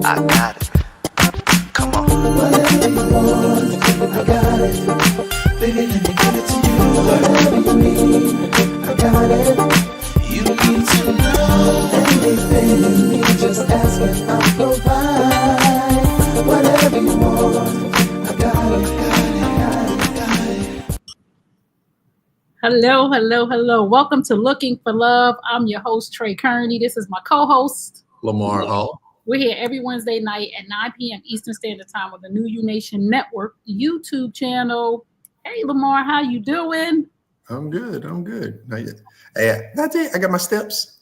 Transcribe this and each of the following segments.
I got it. Come on. Whatever you want, I got it. Baby, let me give it to you. Whatever you need, I got it. You need to know anything you need, just ask and I'll provide. Whatever you want, I got it, got it. Hello, hello, hello. Welcome to Looking for Love. I'm your host, Trey Kearney. This is my co-host, Lamar Hall. We're here every Wednesday night at 9 p.m. Eastern Standard Time on the New U Nation Network YouTube channel. Hey, Lamar, how you doing? I'm good. Hey, that's it. I got my steps.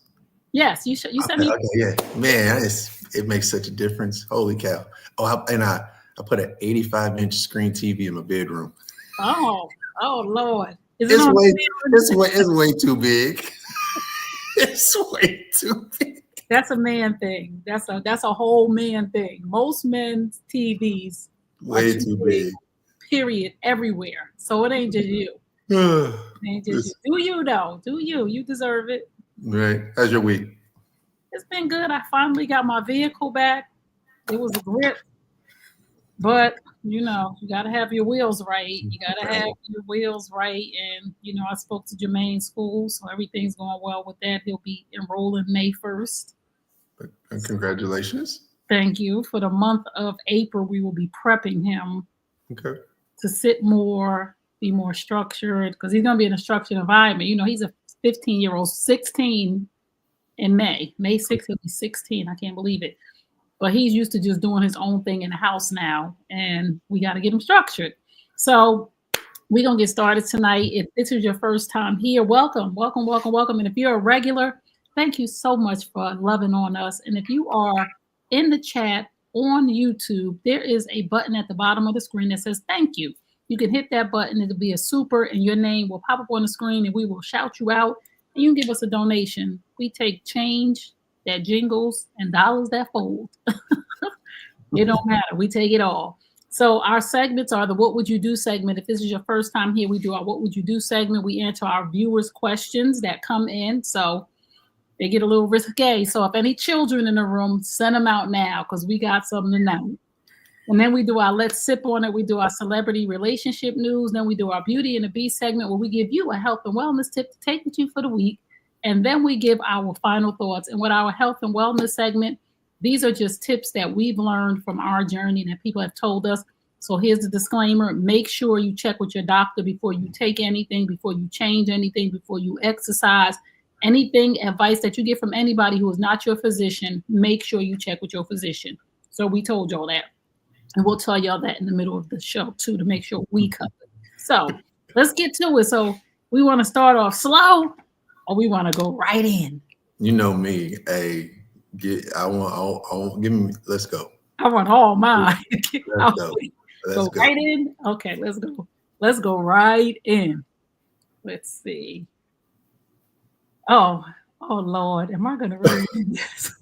Yes, you sent me. Okay, yeah, man, it makes such a difference. Holy cow! Oh, I put an 85-inch screen TV in my bedroom. Oh Lord! It's way too big. It's way too big. That's a man thing. That's a whole man thing. Most men's TVs way too big. Period. Everywhere. So it ain't just you. It ain't just you. Do you though? Do you? You deserve it. Right. How's your week? It's been good. I finally got my vehicle back. It was a grip, but you gotta have your wheels right. You gotta have your wheels right. And I spoke to Jermaine's school, so everything's going well with that. He'll be enrolling May 1st. Congratulations. Thank you. For the month of April, we will be prepping him to sit more, be more structured, because he's going to be in a structured environment. He's a 15-year-old, 16 in May. May 6th, he'll be 16. I can't believe it. But he's used to just doing his own thing in the house now, and we got to get him structured. So we're going to get started tonight. If this is your first time here, welcome. And if you're a regular, thank you so much for loving on us. And if you are in the chat on YouTube, there is a button at the bottom of the screen that says thank you. You can hit that button. It'll be a super, and your name will pop up on the screen, and we will shout you out. And you can give us a donation. We take change that jingles and dollars that fold. It don't matter. We take it all. So our segments are the What Would You Do segment. If this is your first time here, we do our What Would You Do segment. We answer our viewers' questions that come in. So they get a little risque. So if any children in the room, send them out now because we got something to know. And then we do our Let's Sip on It. We do our celebrity relationship news. Then we do our Beauty and the Beast segment where we give you a health and wellness tip to take with you for the week. And then we give our final thoughts. And with our health and wellness segment, these are just tips that we've learned from our journey that people have told us. So here's the disclaimer. Make sure you check with your doctor before you take anything, before you change anything, before you exercise. Anything, advice that you get from anybody who is not your physician, make sure you check with your physician. So we told y'all that. And we'll tell y'all that in the middle of the show, too, to make sure we cover it. So let's get to it. So we want to start off slow or we want to go right in? You know me. Hey, let's go. I want all mine. Let's go. Go right in? Okay, let's go. Let's go right in. Let's see. Oh Lord, am I gonna really do this?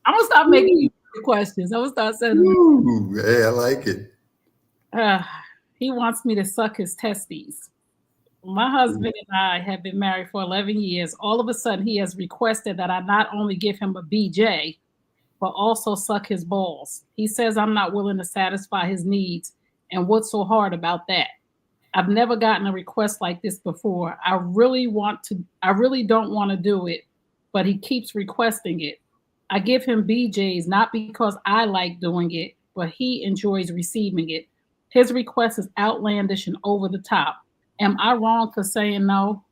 I'm gonna stop making you questions. I'm gonna start sending them. Hey, I like it. He wants me to suck his testes. My husband and I have been married for 11 years. All of a sudden, he has requested that I not only give him a BJ, but also suck his balls. He says I'm not willing to satisfy his needs. And what's so hard about that? I've never gotten a request like this before. I really don't want to do it, but he keeps requesting it. I give him BJs not because I like doing it, but he enjoys receiving it. His request is outlandish and over the top. Am I wrong for saying no?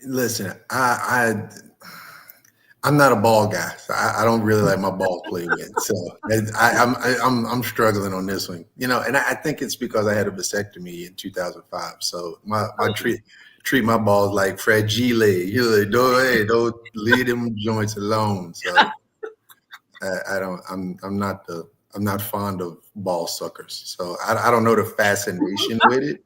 Listen, I'm not a ball guy. So I don't really like my balls played with. So I'm struggling on this one, and I think it's because I had a vasectomy in 2005. So my treat my balls like fragile. Don't leave them joints alone. So I'm not fond of ball suckers. So I don't know the fascination with it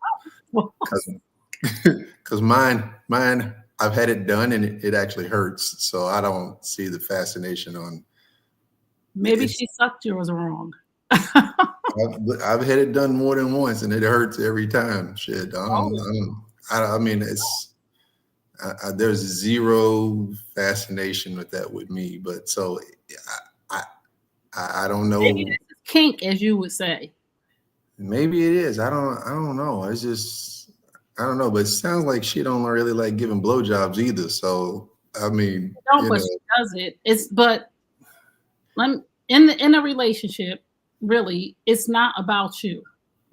because mine. I've had it done and it actually hurts. So I don't see the fascination on. Maybe she sucked yours wrong. I've had it done more than once and it hurts every time. Shit. I mean, There's zero fascination with that with me. But so I, I don't Maybe know. this is kink, as you would say. Maybe it is. I don't know. It's just I don't know. But it sounds like she don't really like giving blowjobs either. So I mean, No, but she does it. It's but in a relationship, really, it's not about you,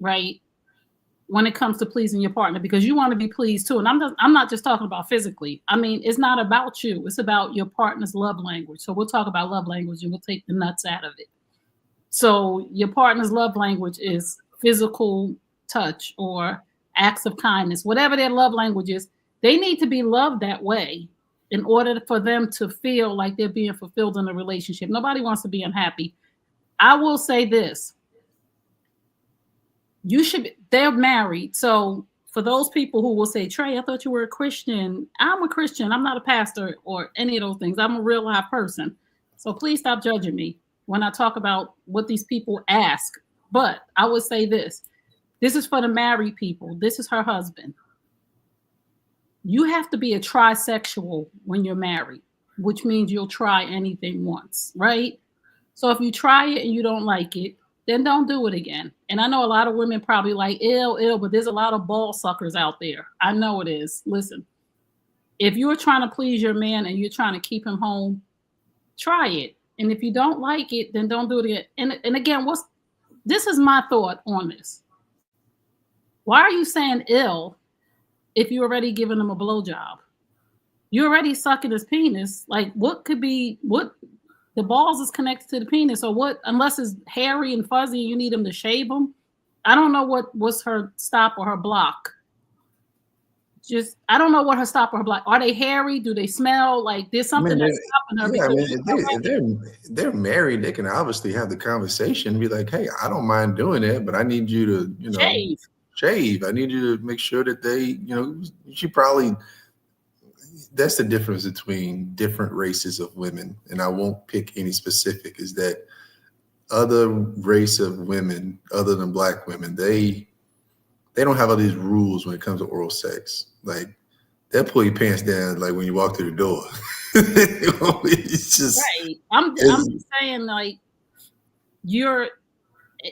right? When it comes to pleasing your partner, because you want to be pleased too. And I'm not just talking about physically. I mean, it's not about you. It's about your partner's love language. So we'll talk about love language and we'll take the nuts out of it. So your partner's love language is physical touch or acts of kindness, whatever their love language is. They need to be loved that way in order for them to feel like they're being fulfilled in a relationship. Nobody wants to be unhappy. I will say this. They're married. So for those people who will say, Trey, I thought you were a Christian. I'm a Christian. I'm not a pastor or any of those things. I'm a real life person. So please stop judging me when I talk about what these people ask. But I would say this. This is for the married people. This is her husband. You have to be a trisexual when you're married, which means you'll try anything once, right? So if you try it and you don't like it, then don't do it again. And I know a lot of women probably like, ill, but there's a lot of ball suckers out there. I know it is. Listen, if you're trying to please your man and you're trying to keep him home, try it. And if you don't like it, then don't do it again. And again, this is my thought on this. Why are you saying ill if you're already giving him a blowjob? You're already sucking his penis. Like, what the balls is connected to the penis, or what? Unless it's hairy and fuzzy, and you need him to shave them. I don't know what's her stop or her block. I don't know what her stop or her block. Are they hairy? Do they smell? Like there's something that's stopping her. Yeah, I mean, if they're married, they can obviously have the conversation and be like, hey, I don't mind doing it, but I need you to, shave. I need you to make sure that they, she probably, that's the difference between different races of women. And I won't pick any specific, is that other race of women, other than Black women, they don't have all these rules when it comes to oral sex. Like they'll pull your pants down like when you walk through the door. It's just right. I'm just saying, like,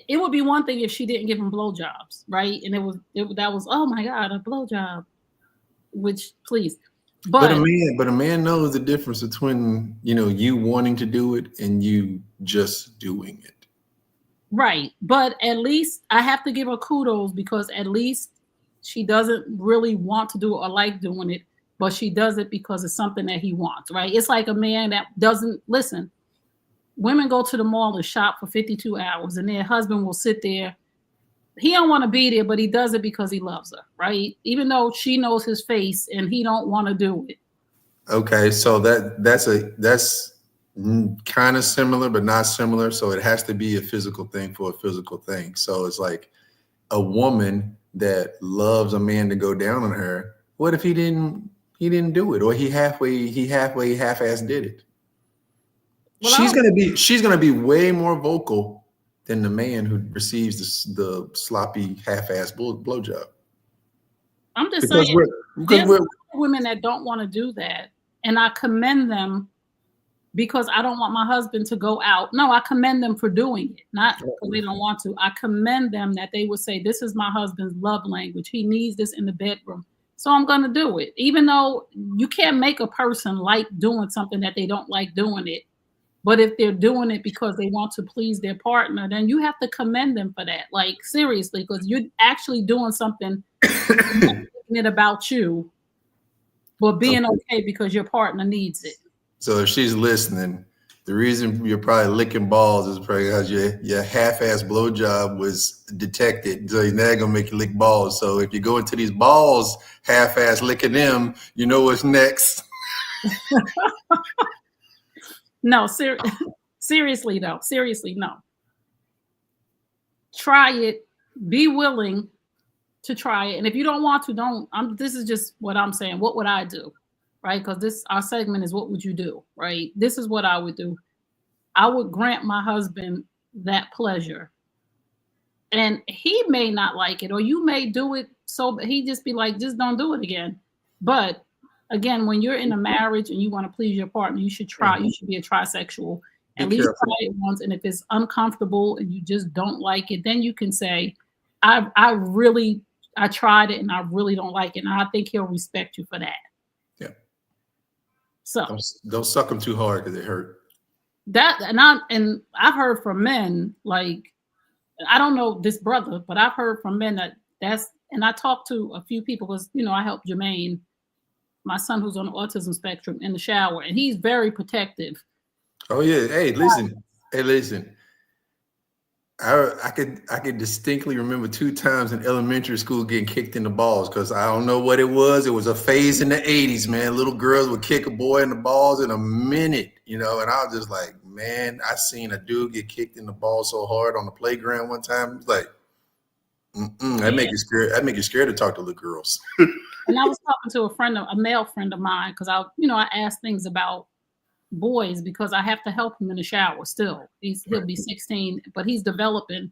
it would be one thing if she didn't give him blowjobs, right? And that was oh my God, a blowjob. Which please. But a man knows the difference between you wanting to do it and you just doing it. Right. But at least I have to give her kudos, because at least she doesn't really want to do it or like doing it, but she does it because it's something that he wants, right? It's like a man that doesn't listen. Women go to the mall and shop for 52 hours and their husband will sit there. He don't want to be there, but he does it because he loves her, right? Even though she knows his face and he don't want to do it. Okay, so that's kind of similar, but not similar. So it has to be a physical thing for a physical thing. So it's like a woman that loves a man to go down on her. What if he didn't do it, or he half-ass did it? Well, she's gonna be way more vocal than the man who receives the sloppy half-ass blowjob. I'm just saying, there's women that don't want to do that, and I commend them, because I don't want my husband to go out. No, I commend them for doing it, not because they don't want to. I commend them that they would say, this is my husband's love language. He needs this in the bedroom, so I'm going to do it. Even though you can't make a person like doing something that they don't like doing it. But if they're doing it because they want to please their partner, then you have to commend them for that. Like, seriously, because you're actually doing something making it about you, but being okay because your partner needs it. So if she's listening, the reason you're probably licking balls is probably because your half-ass blowjob was detected. So he's now gonna make you lick balls. So if you go into these balls, half-ass licking them, you know what's next. No, seriously, no. Try it. Be willing to try it. And if you don't want to, don't. This is just what I'm saying. What would I do? Right? Because our segment is what would you do? Right? This is what I would do. I would grant my husband that pleasure. And he may not like it, or you may do it so he just be like, just don't do it again. But again, when you're in a marriage and you want to please your partner, you should try. You should be a trisexual. Be At least careful. try it once, and if it's uncomfortable and you just don't like it, then you can say, I tried it and I really don't like it, and I think he'll respect you for that." Yeah. So Don't suck them too hard because it hurt. that, and I've heard from men, like, I don't know this brother, but I've heard from men that's, and I talked to a few people because I helped Jermaine, my son who's on the autism spectrum, in the shower, and he's very protective. Oh yeah. Hey, listen. I could distinctly remember 2 times in elementary school getting kicked in the balls because I don't know what it was. It was a phase in the 80s, man. Little girls would kick a boy in the balls in a minute, and I was just like, man, I seen a dude get kicked in the balls so hard on the playground one time. It's like, that make you scared. That make you scared to talk to little girls. And I was talking to a male friend of mine, because I asked things about boys because I have to help him in the shower still. He'll be 16, but he's developing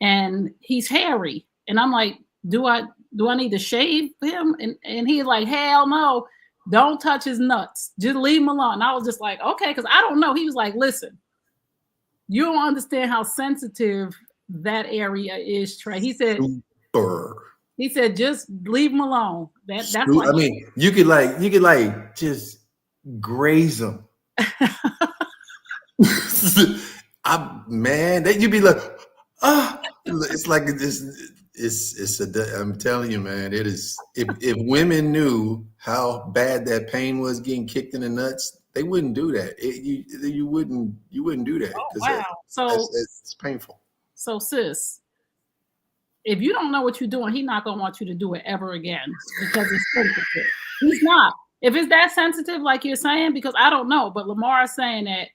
and he's hairy. And I'm like, do I need to shave him? And he's like, hell no, don't touch his nuts. Just leave him alone. And I was just like, okay, because I don't know. He was like, listen, you don't understand how sensitive that area is, Trey. He said, just leave him alone. That's why. I mean, you could just graze them. Man, that you'd be like, it's like this. I'm telling you, man, it is. If women knew how bad that pain was getting kicked in the nuts, they wouldn't do that. You wouldn't do that. Oh, wow. So it's painful. So sis, if you don't know what you're doing, he's not gonna want you to do it ever again because it's sensitive. He's not. If it's that sensitive, like you're saying, because I don't know, but Lamar is saying that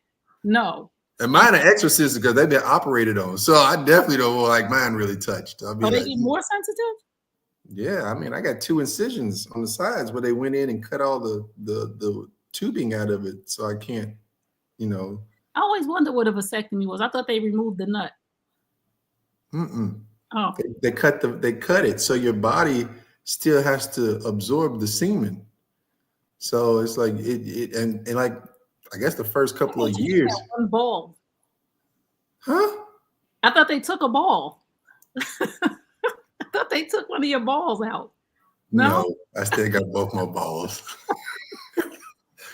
no. And mine are exorcists because they've been operated on. So I definitely don't like mine really touched. They get more sensitive? Yeah, I mean, I got 2 incisions on the sides where they went in and cut all the tubing out of it. So I can't, I always wondered what a vasectomy was. I thought they removed the nut. Oh. They cut it so your body still has to absorb the semen. So it's like and like I guess the first couple of years. One ball. Huh? I thought they took a ball. I thought they took one of your balls out. No, I still got both my balls.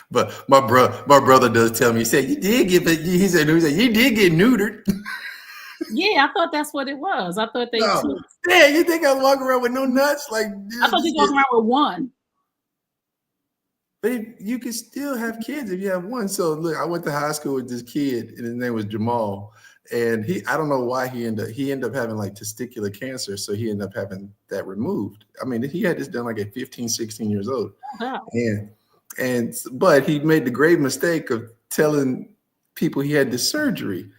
But my brother does tell me. He said you did get it. He said you did get neutered. Yeah, I thought that's what it was. I thought they. No. Yeah, you think I walk around with no nuts? Like I thought you walk around with one. But you can still have kids if you have one. So look, I went to high school with this kid, and his name was Jamal. And I don't know why he ended up having like testicular cancer. So he ended up having that removed. I mean, he had this done like at 15, 16 years old. Wow. But he made the grave mistake of telling people he had this surgery.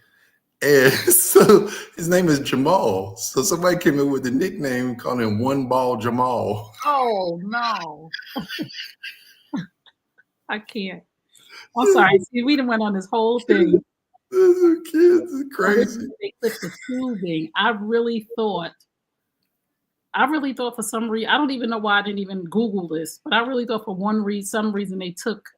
And so his name is Jamal. So somebody came in with the nickname calling him One Ball Jamal. Oh no. I can't. I'm sorry. See, we done went on this whole thing. Kids are crazy. They clipped the tubing. I really thought for some reason, I don't even know why I didn't even Google this, but I really thought for some reason they took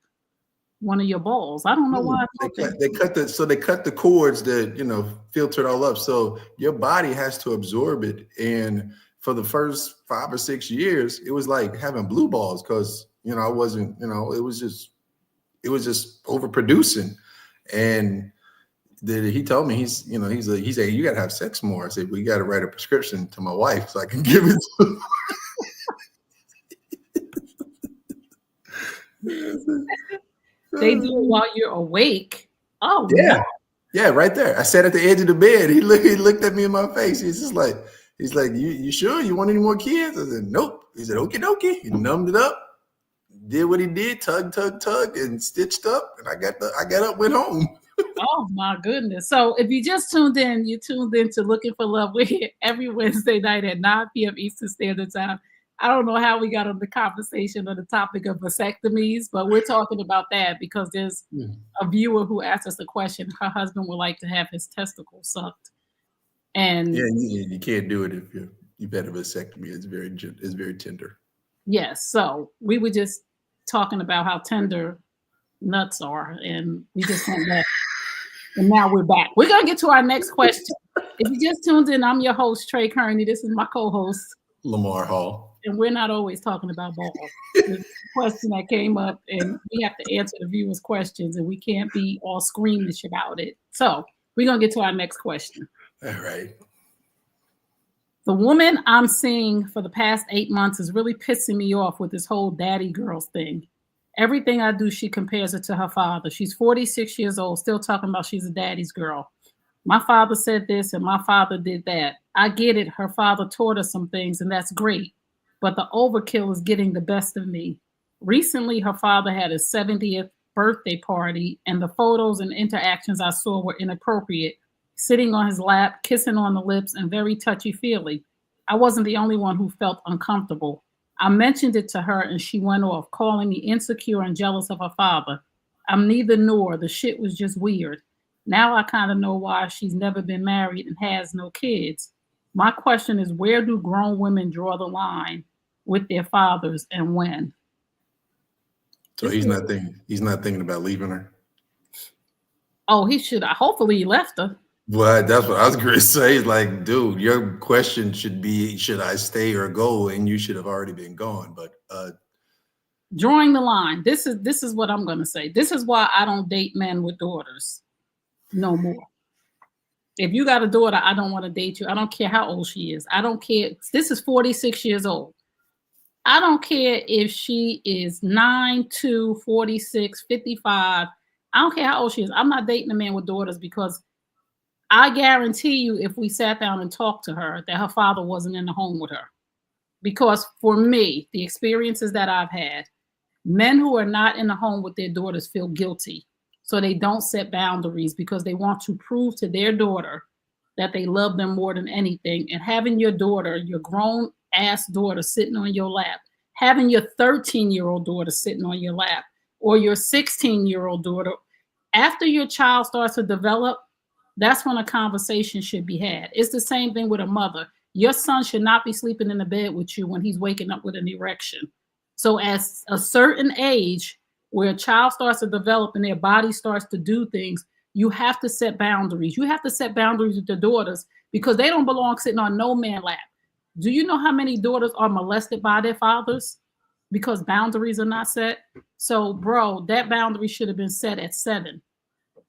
one of your balls. I don't know why. They cut the cords that filter it all up. So your body has to absorb it. And for the first 5 or 6 years, it was like having blue balls because I wasn't, it was just overproducing. And he told me he said you gotta have sex more. I said, we gotta write a prescription to my wife so I can give it to her. They do it while you're awake. Oh yeah. No. Yeah, right there. I sat at the edge of the bed. He looked at me in my face. He's like, you sure you want any more kids? I said, nope. He said, okie dokie. He numbed it up, did what he did, tug, and stitched up. And I got up, went home. Oh my goodness. So if you just tuned in, to Looking for Love. We're here every Wednesday night at 9 p.m. Eastern Standard Time. I don't know how we got on the conversation on the topic of vasectomies, but we're talking about that because there's a viewer who asked us the question. Her husband would like to have his testicles sucked. And you can't do it if you've had a vasectomy. It's very tender. Yes. So we were just talking about how tender nuts are, and we just went back. And now we're back. We're gonna get to our next question. If you just tuned in, I'm your host, Trey Kearney. This is my co-host, Lamar Hall. and we're not always talking about balls. There's a question that came up, and we have to answer the viewers' questions, and we can't be all squeamish about it. So we're gonna get to our next question. All right. The woman I'm seeing for the past 8 months is really pissing me off with this whole daddy girls thing. Everything I do, she compares it to her father. She's 46 years old, still talking about she's a daddy's girl. My father said this and my father did that. I get it. Her father taught her some things, and that's great. But the overkill is getting the best of me. Recently, her father had his 70th birthday party, and the photos and interactions I saw were inappropriate. Sitting on his lap, kissing on the lips, and very touchy-feely. I wasn't the only one who felt uncomfortable. I mentioned it to her, and she went off, calling me insecure and jealous of her father. I'm neither nor. The shit was just weird. Now I kind of know why she's never been married and has no kids. My question is, where do grown women draw the line with their fathers, and when? So he's not thinking about leaving her. Oh, he should. Hopefully he left her. Well, that's what I was going to say. Like, dude, your question should be, should I stay or go? And you should have already been gone. But drawing the line. This is what I'm going to say. This is why I don't date men with daughters no more. If you got a daughter, I don't want to date you. I don't care how old she is. I don't care. This is 46 years old. I don't care if she is 9, 2, 46, 55. I don't care how old she is. I'm not dating a man with daughters, because I guarantee you, if we sat down and talked to her, that her father wasn't in the home with her. Because for me, the experiences that I've had, men who are not in the home with their daughters feel guilty. So they don't set boundaries because they want to prove to their daughter that they love them more than anything. And having your daughter, your grown ass daughter, sitting on your lap, having your 13-year-old daughter sitting on your lap, or your 16-year-old daughter, after your child starts to develop, that's when a conversation should be had. It's the same thing with a mother. Your son should not be sleeping in the bed with you when he's waking up with an erection. So at a certain age, where a child starts to develop and their body starts to do things, you have to set boundaries. You have to set boundaries with your daughters, because they don't belong sitting on no man's lap. Do you know how many daughters are molested by their fathers because boundaries are not set? So, bro, that boundary should have been set at 7.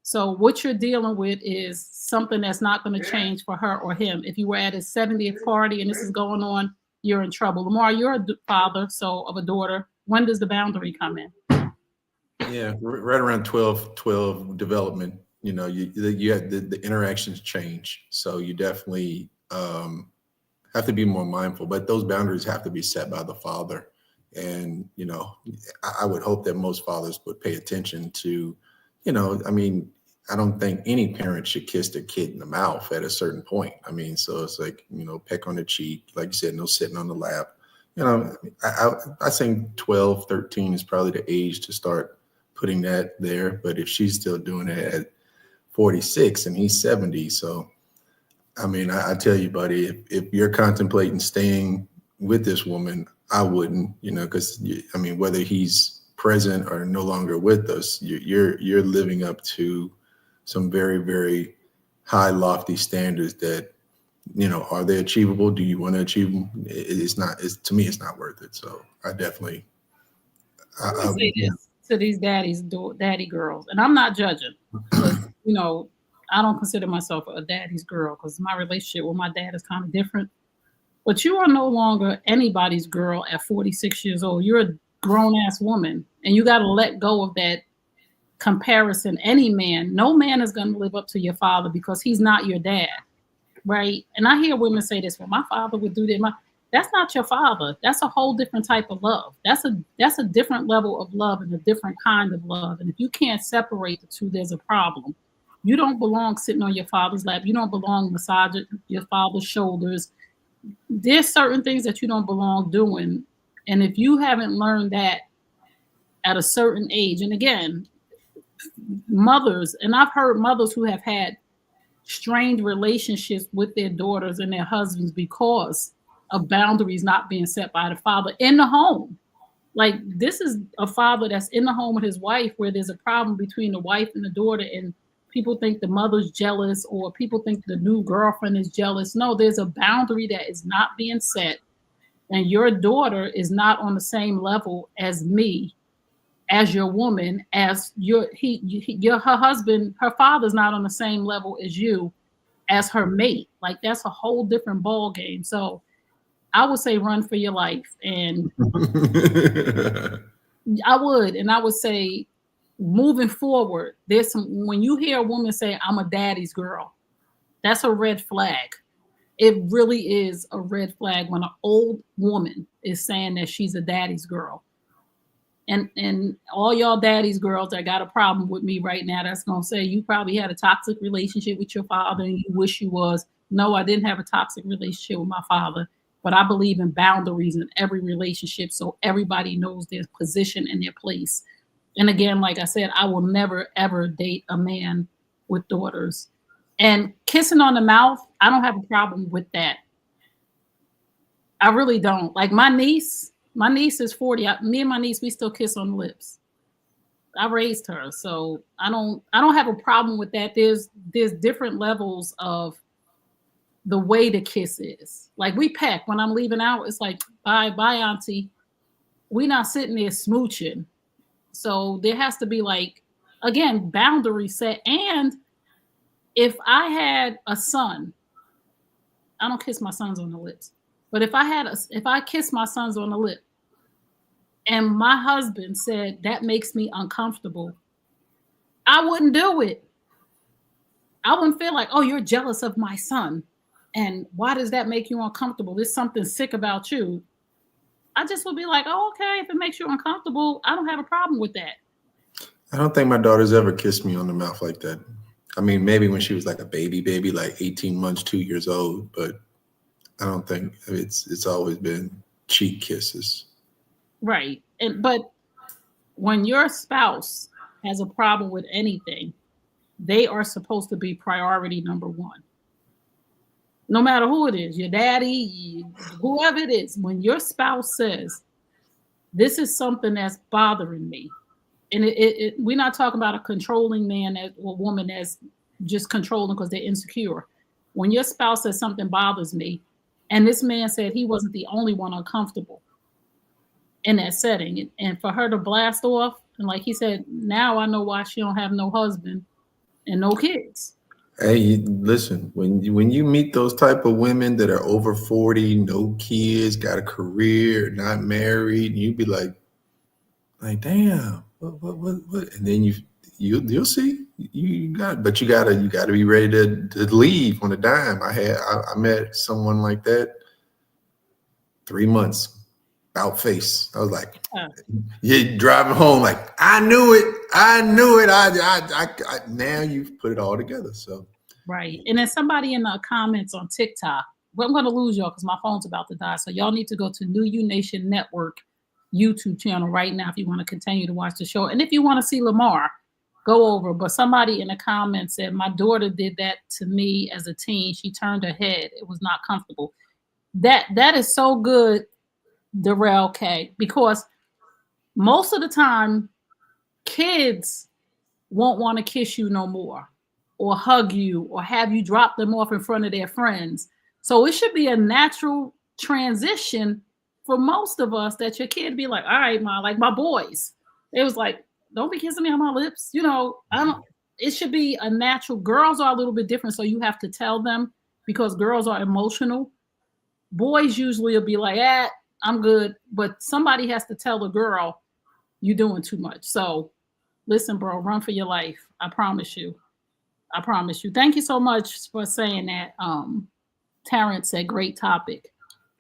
So what you're dealing with is something that's not going to change for her or him. If you were at his 70th party and this is going on, you're in trouble. Lamar, you're a father, so of a daughter. When does the boundary come in? yeah, right around 12 development, you know, you have the interactions change. So you definitely have to be more mindful, but those boundaries have to be set by the father. And, you know, I would hope that most fathers would pay attention to, you know, I mean, I don't think any parent should kiss their kid in the mouth at a certain point. I mean, so it's like, you know, peck on the cheek, like you said, no sitting on the lap. You know, I think 12, 13 is probably the age to start putting that there. But if she's still doing it at 46 and he's 70, so, I mean, I tell you, buddy, if you're contemplating staying with this woman, I wouldn't, you know, because, I mean, whether he's present or no longer with us, you're living up to some very, very high, lofty standards that, you know, are they achievable? Do you want to achieve them? To me, it's not worth it. So I definitely, I say this to these daddy girls, and I'm not judging. You know, I don't consider myself a daddy's girl because my relationship with my dad is kind of different. But you are no longer anybody's girl at 46 years old. You're a grown-ass woman, and you got to let go of that comparison. No man is going to live up to your father because he's not your dad, right? And I hear women say this, well, my father would do that. That's not your father. That's a whole different type of love. That's a different level of love and a different kind of love. And if you can't separate the two, there's a problem. You don't belong sitting on your father's lap. You don't belong massaging your father's shoulders. There's certain things that you don't belong doing. And if you haven't learned that at a certain age, and again, mothers, and I've heard mothers who have had strained relationships with their daughters and their husbands because of boundaries not being set by the father in the home. Like, this is a father that's in the home with his wife where there's a problem between the wife and the daughter, and people think the mother's jealous or people think the new girlfriend is jealous. No, there's a boundary that is not being set, and your daughter is not on the same level as me, as your woman, as her husband. Her father's not on the same level as you, as her mate. Like, that's a whole different ball game. So I would say run for your life. And I would say moving forward, there's some, when you hear a woman say, I'm a daddy's girl, that's a red flag. It really is a red flag when an old woman is saying that she's a daddy's girl. And all y'all daddy's girls that got a problem with me right now, that's gonna say you probably had a toxic relationship with your father and you wish you was. No, I didn't have a toxic relationship with my father, but I believe in boundaries in every relationship so everybody knows their position and their place. And again, like I said, I will never ever date a man with daughters. And kissing on the mouth, I don't have a problem with that. I really don't. Like my niece is 40. Me and my niece, we still kiss on the lips. I raised her, so I don't have a problem with that. There's different levels of the way the kiss is. Like we peck when I'm leaving out. It's like bye auntie. We not sitting there smooching. So there has to be, like, again, boundary set. And if I had a son, I don't kiss my sons on the lips. But if I kiss my sons on the lip and my husband said that makes me uncomfortable, I wouldn't do it. I wouldn't feel like, oh, you're jealous of my son. And why does that make you uncomfortable? There's something sick about you. I just would be like, oh, okay, if it makes you uncomfortable, I don't have a problem with that. I don't think my daughter's ever kissed me on the mouth like that. I mean, maybe when she was like a baby, like 18 months, 2 years old, but I don't think it's always been cheek kisses. Right. But when your spouse has a problem with anything, they are supposed to be priority number one. No matter who it is, your daddy, whoever it is, when your spouse says, this is something that's bothering me, and we're not talking about a controlling man or woman that's just controlling because they're insecure. When your spouse says something bothers me, and this man said he wasn't the only one uncomfortable in that setting, and for her to blast off, and like he said, now I know why she don't have no husband and no kids. Hey, listen, when you meet those type of women that are over 40, no kids, got a career, not married, you be like, damn, what? And then you'll see, you got to be ready to leave on a dime. I met someone like that 3 months. About face. I was like, you're driving home like, I knew it. I now you've put it all together. So right. And then somebody in the comments on TikTok, well, I'm going to lose y'all because my phone's about to die. So y'all need to go to New You Nation Network YouTube channel right now if you want to continue to watch the show. And if you want to see Lamar, go over. But somebody in the comments said, my daughter did that to me as a teen. She turned her head. It was not comfortable. That is so good, Darrell K, because most of the time kids won't want to kiss you no more or hug you or have you drop them off in front of their friends. So it should be a natural transition for most of us that your kid be like, all right, ma, like my boys. It was like, don't be kissing me on my lips. It should be a natural. Girls are a little bit different, so you have to tell them because girls are emotional. Boys usually will be like, I'm good. But somebody has to tell the girl, you're doing too much. So listen, bro, run for your life. I promise you. Thank you so much for saying that. Terrence said, great topic.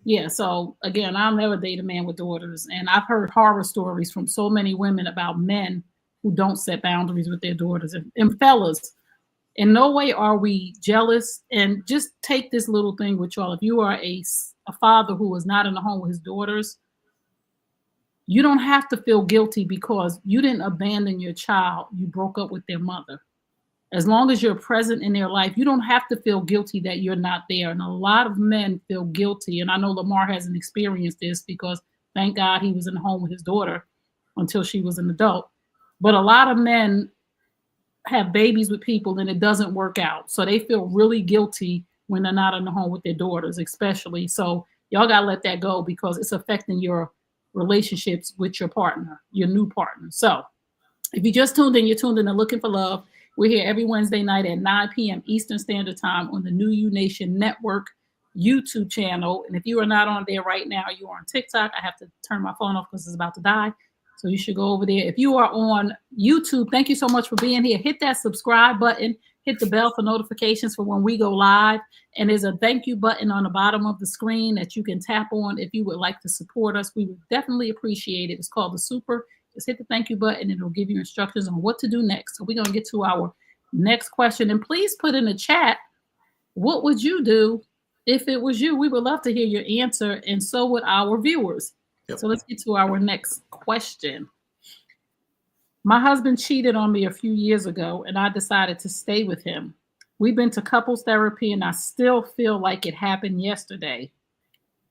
Yeah, so again, I'll never date a man with daughters. And I've heard horror stories from so many women about men who don't set boundaries with their daughters. And fellas, in no way are we jealous. And just take this little thing with y'all. If you are a father who is not in the home with his daughters, you don't have to feel guilty because you didn't abandon your child. You broke up with their mother. As long as you're present in their life, you don't have to feel guilty that you're not there. And a lot of men feel guilty. And I know Lamar hasn't experienced this because Thank God he was in the home with his daughter until she was an adult. But a lot of men have babies with people and it doesn't work out. So they feel really guilty when they're not in the home with their daughters, especially. So y'all got to let that go because it's affecting your relationships with your partner, your new partner. So if you just tuned in, you're tuned in and looking for love. We're here every Wednesday night at 9 p.m. Eastern Standard Time on the New You Nation Network YouTube channel. And if you are not on there right now, you are on TikTok. I have to turn my phone off because it's about to die. So you should go over there. If you are on YouTube, thank you so much for being here. Hit that subscribe button. Hit the bell for notifications for when we go live. And there's a thank you button on the bottom of the screen that you can tap on if you would like to support us. We would definitely appreciate it. It's called the Super. Just hit the thank you button and it'll give you instructions on what to do next. So we're going to get to our next question. And please put in the chat, what would you do if it was you? We would love to hear your answer, and so would our viewers. Yep. So let's get to our next question. My husband cheated on me a few years ago, and I decided to stay with him. We've been to couples therapy, and I still feel like it happened yesterday.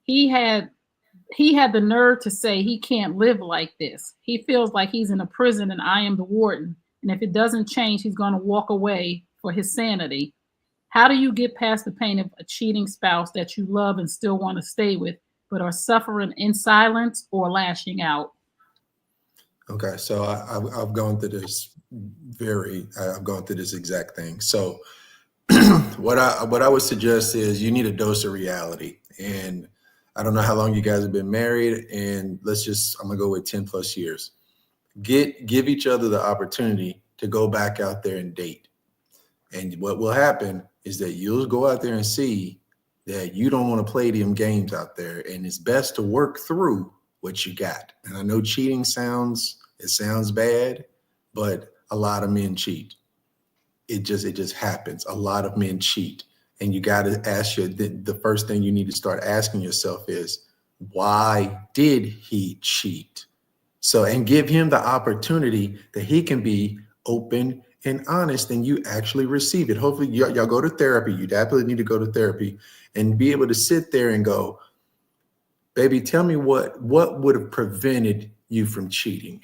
He had the nerve to say he can't live like this. He feels like he's in a prison and I am the warden. And if it doesn't change, he's going to walk away for his sanity. How do you get past the pain of a cheating spouse that you love and still want to stay with, but are suffering in silence or lashing out? Okay, so I've gone through this I've gone through this exact thing. So what I would suggest is you need a dose of reality. And I don't know how long you guys have been married, and I'm gonna go with 10 plus years. Give each other the opportunity to go back out there and date. And what will happen is that you'll go out there and see that you don't want to play them games out there. And it's best to work through what you got. And I know cheating sounds bad, but a lot of men cheat. It just happens. A lot of men cheat. And you got to ask the first thing you need to start asking yourself is, why did he cheat? So, and give him the opportunity that he can be open and honest, and you actually receive it. Hopefully y'all go to therapy. You definitely need to go to therapy and be able to sit there and go, baby, tell me what would have prevented you from cheating,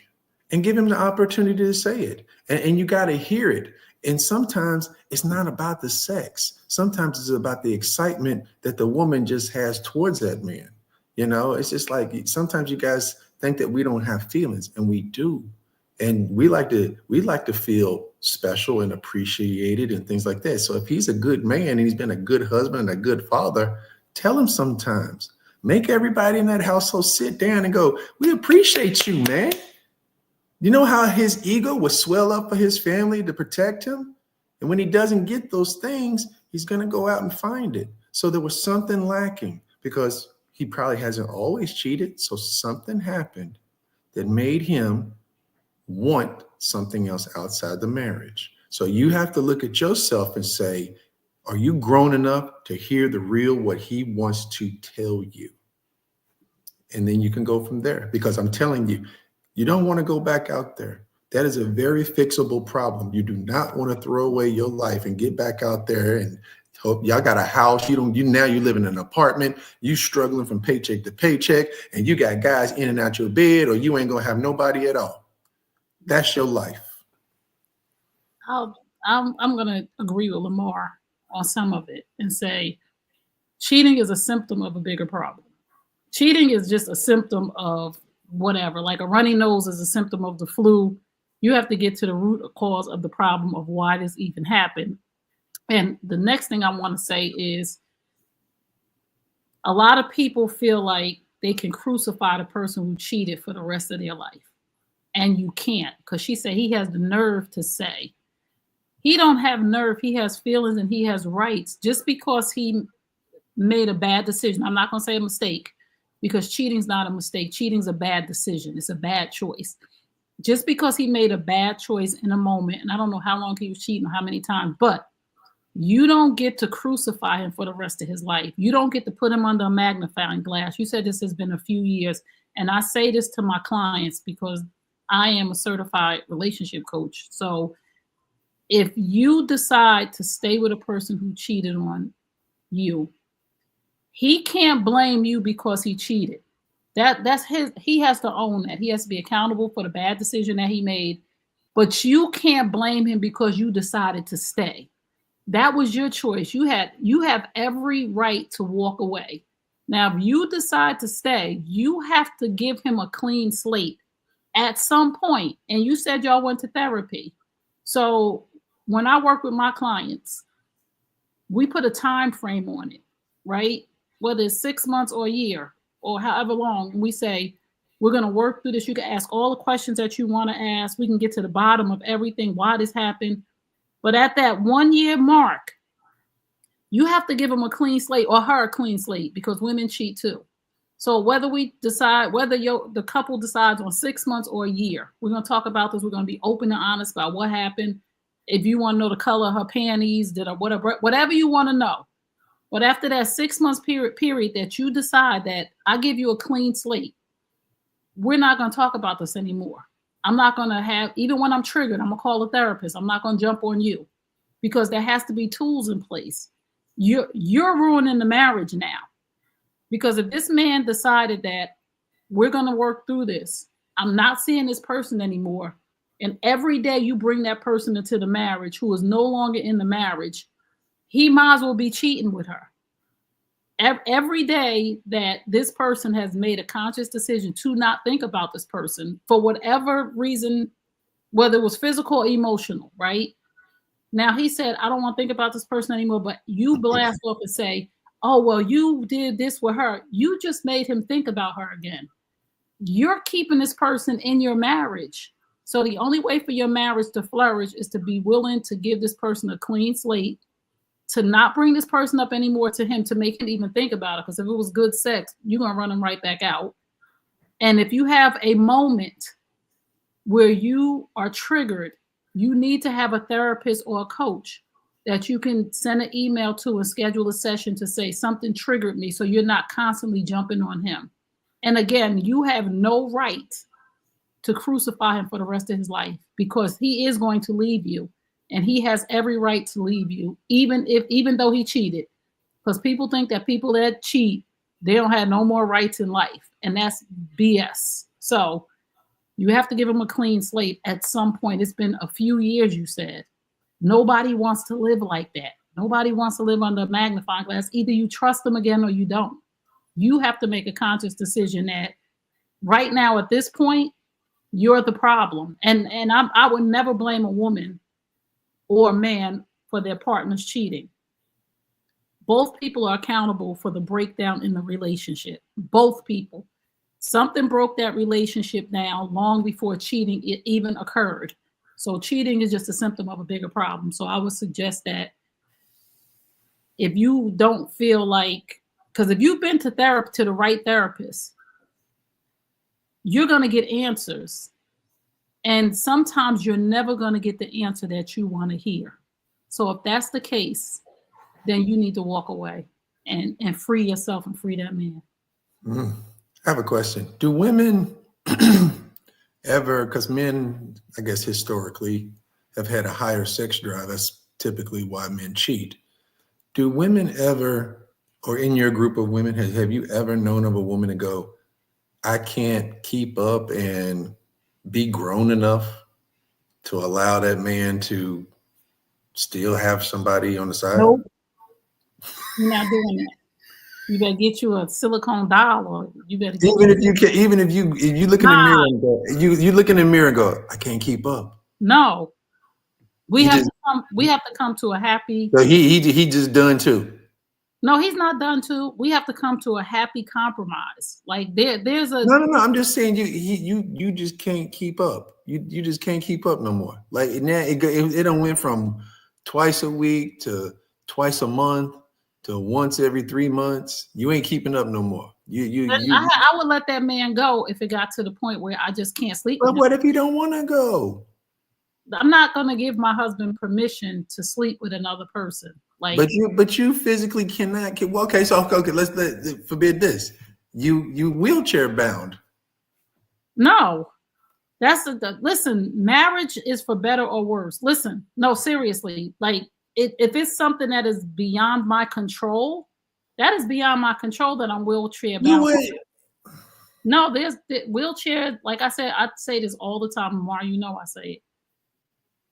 and give him the opportunity to say it. And you got to hear it. And sometimes it's not about the sex. Sometimes it's about the excitement that the woman just has towards that man. You know, it's just like sometimes you guys think that we don't have feelings, and we do. And we like to feel special and appreciated and things like that. So if he's a good man and he's been a good husband and a good father, tell him sometimes. Make everybody in that household sit down and go, we appreciate you, man. You know how his ego will swell up for his family to protect him? And when he doesn't get those things, he's going to go out and find it. So there was something lacking because he probably hasn't always cheated. So something happened that made him want something else outside the marriage. So you have to look at yourself and say, are you grown enough to hear the real, what he wants to tell you? And then you can go from there, because I'm telling you, you don't want to go back out there. That is a very fixable problem. You do not want to throw away your life and get back out there and hope y'all got a house. Now you live in an apartment, you struggling from paycheck to paycheck, and you got guys in and out your bed, or you ain't gonna have nobody at all. That's your life. I'm going to agree with Lamar on some of it and say cheating is a symptom of a bigger problem. Cheating is just a symptom of whatever, like a runny nose is a symptom of the flu. You have to get to the root cause of the problem of why this even happened. And the next thing I want to say is a lot of people feel like they can crucify the person who cheated for the rest of their life. And you can't, because she said he has the nerve to say. He don't have nerve. He has feelings and he has rights. Just because he made a bad decision, I'm not going to say a mistake, because cheating's not a mistake. Cheating's a bad decision. It's a bad choice. Just because he made a bad choice in a moment, and I don't know how long he was cheating or how many times, but you don't get to crucify him for the rest of his life. You don't get to put him under a magnifying glass. You said this has been a few years, and I say this to my clients because I am a certified relationship coach. So if you decide to stay with a person who cheated on you, he can't blame you because he cheated. That's his. He has to own that. He has to be accountable for the bad decision that he made. But you can't blame him because you decided to stay. That was your choice. You have every right to walk away. Now, if you decide to stay, you have to give him a clean slate at some point. And you said y'all went to therapy. So when I work with my clients, we put a time frame on it, right? Whether it's 6 months or a year or however long, we say, we're going to work through this. You can ask all the questions that you want to ask. We can get to the bottom of everything, why this happened. But at that 1 year mark, you have to give them a clean slate or her a clean slate because women cheat too. So whether we decide, whether the couple decides on 6 months or a year, we're going to talk about this. We're going to be open and honest about what happened. If you want to know the color of her panties, whatever you want to know. But after that 6 months period that you decide that I give you a clean slate, we're not going to talk about this anymore. I'm not going to have, even when I'm triggered, I'm going to call a therapist. I'm not going to jump on you because there has to be tools in place. You're ruining the marriage now. Because if this man decided that we're going to work through this, I'm not seeing this person anymore. And every day you bring that person into the marriage who is no longer in the marriage, he might as well be cheating with her. Every day that this person has made a conscious decision to not think about this person for whatever reason, whether it was physical or emotional, right? Now he said, I don't want to think about this person anymore, but you blast off and say, oh, well, you did this with her. You just made him think about her again. You're keeping this person in your marriage. So the only way for your marriage to flourish is to be willing to give this person a clean slate, to not bring this person up anymore to him to make him even think about it. Because if it was good sex, you're going to run him right back out. And if you have a moment where you are triggered, you need to have a therapist or a coach that you can send an email to and schedule a session to say something triggered me so you're not constantly jumping on him. And again, you have no right to crucify him for the rest of his life because he is going to leave you. And he has every right to leave you, even though he cheated. Because people think that people that cheat, they don't have no more rights in life. And that's BS. So you have to give him a clean slate at some point. It's been a few years, you said. Nobody wants to live like that. Nobody wants to live under a magnifying glass. Either you trust them again or you don't. You have to make a conscious decision that right now at this point, you're the problem. And I would never blame a woman or a man for their partner's cheating. Both people are accountable for the breakdown in the relationship. Both people. Something broke that relationship down long before cheating it even occurred. So cheating is just a symptom of a bigger problem. So I would suggest that if you don't feel like, because if you've been to the right therapist, you're going to get answers. And sometimes you're never going to get the answer that you want to hear. So if that's the case, then you need to walk away and free yourself and free that man. I have a question. Do women ever, because men, I guess historically, have had a higher sex drive. That's typically why men cheat. Do women ever, or in your group of women, have you ever known of a woman to go, I can't keep up and be grown enough to allow that man to still have somebody on the side? Nope. You're not doing that. You better get you a silicone doll, or you better get even if you look in the mirror and go, you look in the mirror and go, I can't keep up. No. We have to come to a happy. So he just done too. No, he's not done too. We have to come to a happy compromise. Like there's a no. I'm just saying you just can't keep up. You just can't keep up no more. Like now it done went from twice a week to twice a month to once every 3 months. You ain't keeping up no more. I would let that man go if it got to the point where I just can't sleep. But what if you don't want to go? I'm not going to give my husband permission to sleep with another person. Like, but you physically cannot. Well, okay, so okay, let's forbid this. You wheelchair bound. No, listen. Marriage is for better or worse. Listen, no, seriously. Like, if it's something that is beyond my control, that is beyond my control. That I'm wheelchair bound. No, there's the wheelchair. Like I said, I say this all the time, Lamar. You know I say it.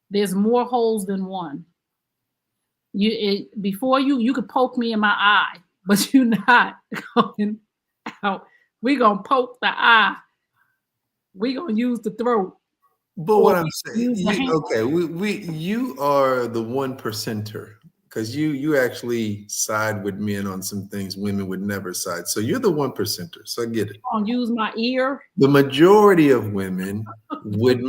There's more holes than one. Before you could poke me in my eye, but you're not going out. We're gonna poke the eye. We're gonna use the throat. But Or what I'm we saying, use the hand. okay, you are the 1%er because you actually side with men on some things women would never side. So you're the 1%er. So I get it. Gonna use my ear. The majority of women would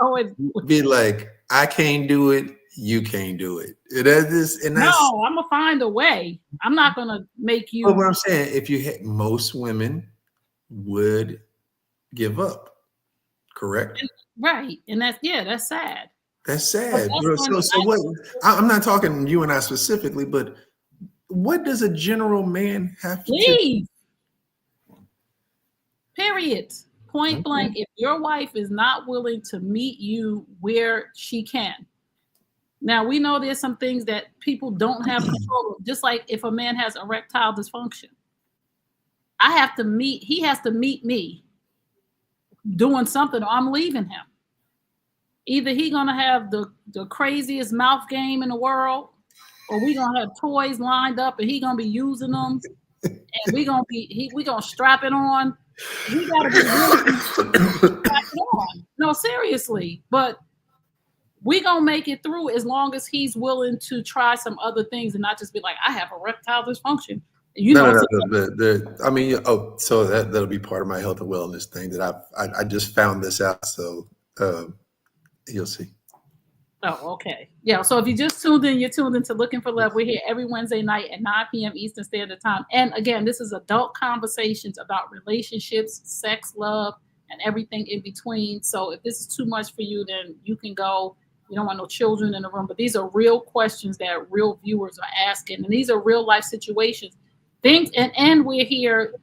Oh, it, be like, I can't do it, you can't do it. That's no, I'm gonna find a way. I'm not gonna make you but what I'm saying. If you had most women would give up, correct? right, and that's sad. That's But sad, that's bro. when So what? I'm not talking you and I specifically, but what does a general man have to? leave. Period. Point blank. If your wife is not willing to meet you where she can. Now we know there's some things that people don't have control of. Just like if a man has erectile dysfunction, he has to meet me doing something or I'm leaving him. Either he gonna have the craziest mouth game in the world, or we gonna have toys lined up and he gonna be using them, and we gonna strap it on. We gotta be really strap it on. No, seriously, but we gonna make it through as long as he's willing to try some other things and not just be like, I have erectile dysfunction. You No, know, no, no. I mean, oh, so that'll be part of my health and wellness thing that I just found this out. So you'll see. oh, okay. Yeah. So if you just tuned in, you're tuned into Looking for Love. We're here every Wednesday night at 9 p.m. Eastern Standard Time. And again, this is adult conversations about relationships, sex, love, and everything in between. So if this is too much for you, then you can go. You don't want no children in the room. But these are real questions that real viewers are asking. And these are real life situations. Things and we're here.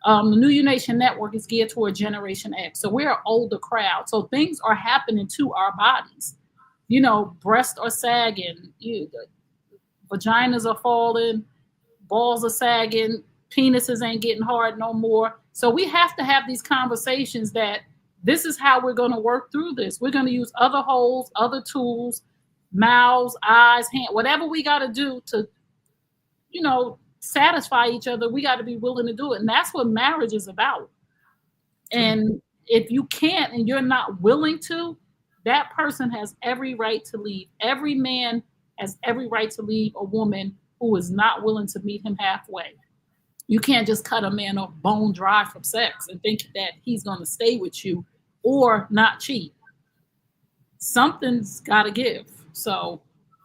The New U Nation Network is geared toward Generation X. So we're an older crowd. So things are happening to our bodies. You know, breasts are sagging, vaginas are falling, balls are sagging, penises ain't getting hard no more. So we have to have these conversations that this is how we're going to work through this. We're going to use other holes, other tools, mouths, eyes, hand, whatever we got to do to, satisfy each other. We got to be willing to do it. And that's what marriage is about. And if you can't and you're not willing to, that person has every right to leave. Every man has every right to leave a woman who is not willing to meet him halfway. You can't just cut a man off bone dry from sex and think that he's going to stay with you or not cheat. Something's got to give. So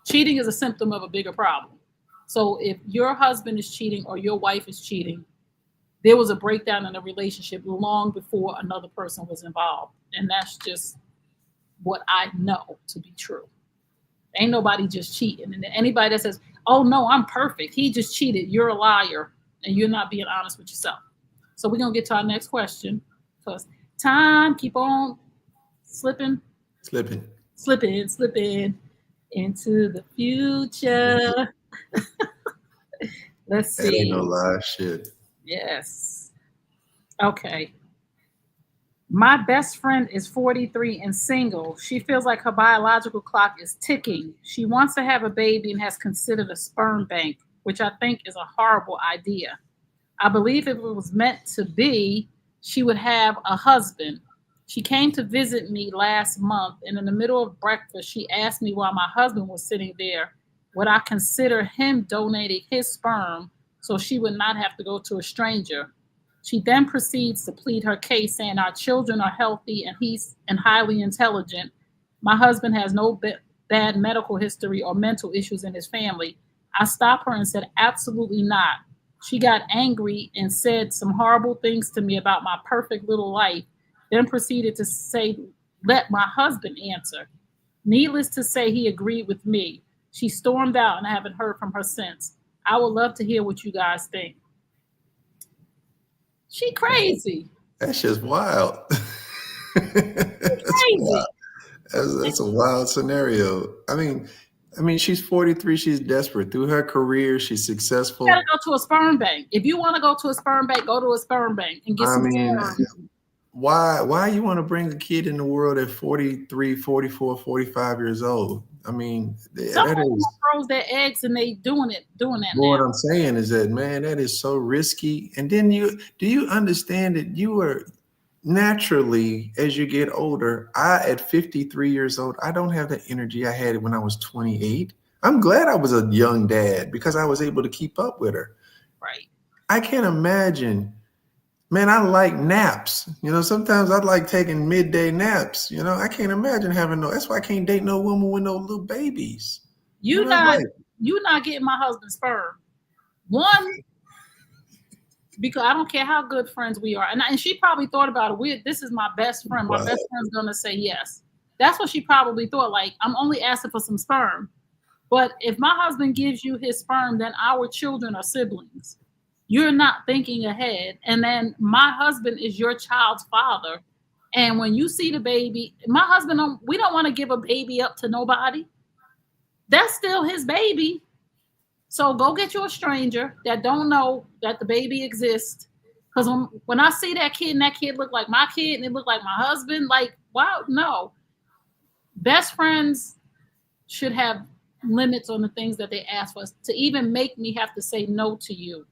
cheating is a symptom of a bigger problem. So if your husband is cheating or your wife is cheating, there was a breakdown in the relationship long before another person was involved. And that's just what I know to be true. Ain't nobody just cheating. And anybody that says, oh, no, I'm perfect, he just cheated, you're a liar, and you're not being honest with yourself. So we're going to get to our next question because time keep on slipping into the future. Let's see. That ain't no lie, shit. Yes. Okay. My best friend is 43 and single. She feels like her biological clock is ticking. She wants to have a baby and has considered a sperm bank, which I think is a horrible idea. I believe if it was meant to be, she would have a husband. She came to visit me last month, and in the middle of breakfast, she asked me while my husband was sitting there, would I consider him donating his sperm so she would not have to go to a stranger? She then proceeds to plead her case, saying our children are healthy and he's highly intelligent. My husband has no bad medical history or mental issues in his family. I stopped her and said, absolutely not. She got angry and said some horrible things to me about my perfect little life, then proceeded to say, let my husband answer. Needless to say, he agreed with me. She stormed out and I haven't heard from her since. I would love to hear what you guys think. She crazy. That's just wild. That's Crazy. wild. That's a wild scenario. I mean, I mean, she's 43. She's desperate. Through her career, she's You successful. gotta go to a sperm bank. If you want to go to a sperm bank, go to a sperm bank and get I some mean, sperm. why you want to bring a kid in the world at 43, 44, 45 years old? I mean, Some that people is throws their eggs and they doing that what now. I'm saying is that, man, that is so risky. And then do you understand that you are naturally, as you get older, at 53 years old, I don't have the energy I had when I was 28. I'm glad I was a young dad because I was able to keep up with her. Right. I can't imagine. Man, I like naps. Sometimes I like taking midday naps. I can't imagine having that's why I can't date no woman with no little babies. You're not getting my husband's sperm. One, because I don't care how good friends we are. And she probably thought about it. This is my best friend. My best friend's gonna say yes. That's what she probably thought. Like, I'm only asking for some sperm. But if my husband gives you his sperm, then our children are siblings. You're not thinking ahead. And then my husband is your child's father. And when you see the baby, my husband, we don't want to give a baby up to nobody. That's still his baby. So go get you a stranger that don't know that the baby exists. Because when I see that kid and that kid look like my kid and it look like my husband, like, wow, no. Best friends should have limits on the things that they ask for. To even make me have to say no to you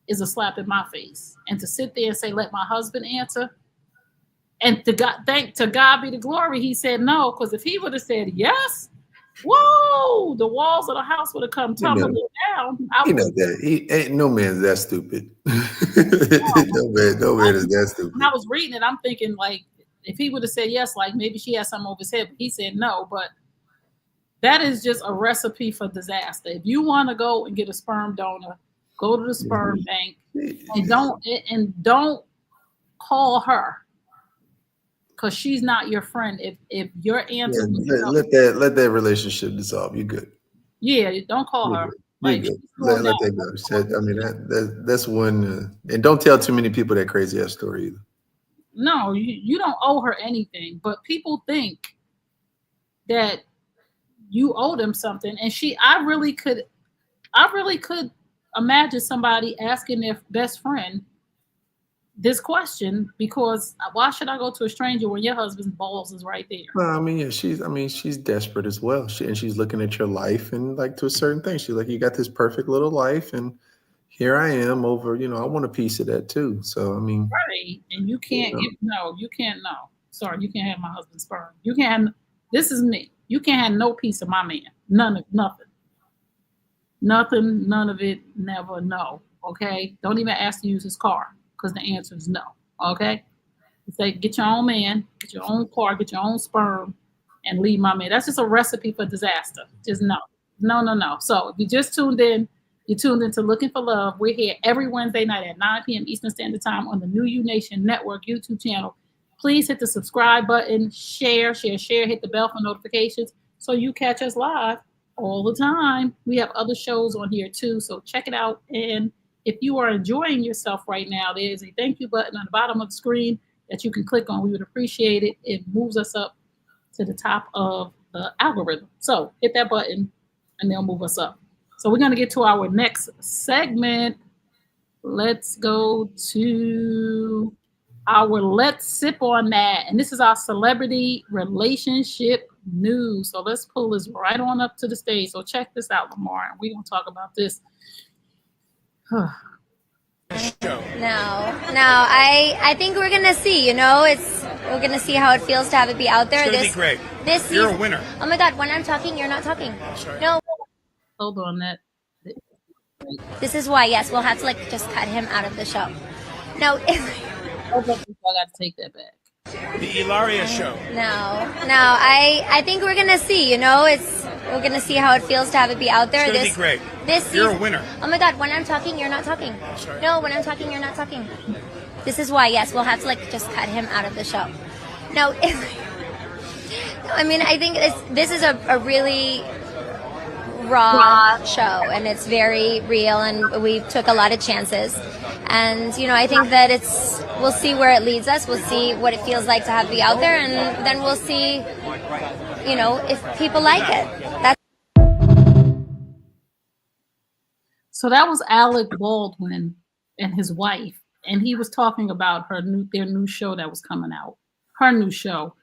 is a slap in my face. And to sit there and say, let my husband answer. And to God be the glory, he said no. Because if he would have said yes, whoa, the walls of the house would have come tumbling down. No man's that stupid. no man is that stupid. When I was reading it, I'm thinking, like, if he would have said yes, like maybe she had something over his head, but he said no. But that is just a recipe for disaster. If you want to go and get a sperm donor, go to the sperm bank and don't call her. Because she's not your friend. If your answer let that relationship dissolve. You're good. Yeah, don't call her. Like, let that go. I mean, that's one. And don't tell too many people that crazy ass story either. No, you don't owe her anything. But people think that you owe them something. And I really could imagine somebody asking their best friend this question, because why should I go to a stranger when your husband's balls is right there? Well, I mean, yeah, she's desperate as well. She's looking at your life and like to a certain thing. She's like, you got this perfect little life, and here I am over. I want a piece of that too. So I mean, right, and you can't you can't know. Sorry, you can't have my husband's sperm. You can't. This is me. You can't have no piece of my man. Nothing. None of it. Never. No. Okay. Don't even ask to use his car. Because the answer is no. Okay? Say, get your own man, get your own car, get your own sperm, and leave my man. That's just a recipe for disaster. Just no. No. So if you just tuned in, you tuned into Looking for Love. We're here every Wednesday night at 9 p.m. Eastern Standard Time on the New You Nation Network YouTube channel. Please hit the subscribe button, share, hit the bell for notifications so you catch us live all the time. We have other shows on here too, so check it out. And if you are enjoying yourself right now, there is a thank you button on the bottom of the screen that you can click on. We would appreciate it. It moves us up to the top of the algorithm. So hit that button and they'll move us up. So we're going to get to our next segment. Let's go to our Let's Sip on That. And this is our celebrity relationship news. So let's pull this right on up to the stage. So check this out, Lamar. And we're going to talk about this. No, I think we're gonna see. We're gonna see how it feels to have it be out there. It's gonna be great. You're season, a winner. Oh my God! When I'm talking, you're not talking. No. Hold on, that. This is why. Yes, we'll have to just cut him out of the show. No. I got to take that back. The Ilaria show. No, I think we're gonna see. We're gonna see how it feels to have it be out there. It's gonna be great. You're a winner. Oh my God! When I'm talking, you're not talking. No, when I'm talking, you're not talking. This is why. Yes, we'll have to just cut him out of the show. No. I mean, I think this is a really raw show, and it's very real, and we took a lot of chances. And I think that we'll see where it leads us. We'll see what it feels like to have it be out there, and then we'll see, if people like it. That's So that was Alec Baldwin and his wife, and he was talking about their new show that was coming out, her new show,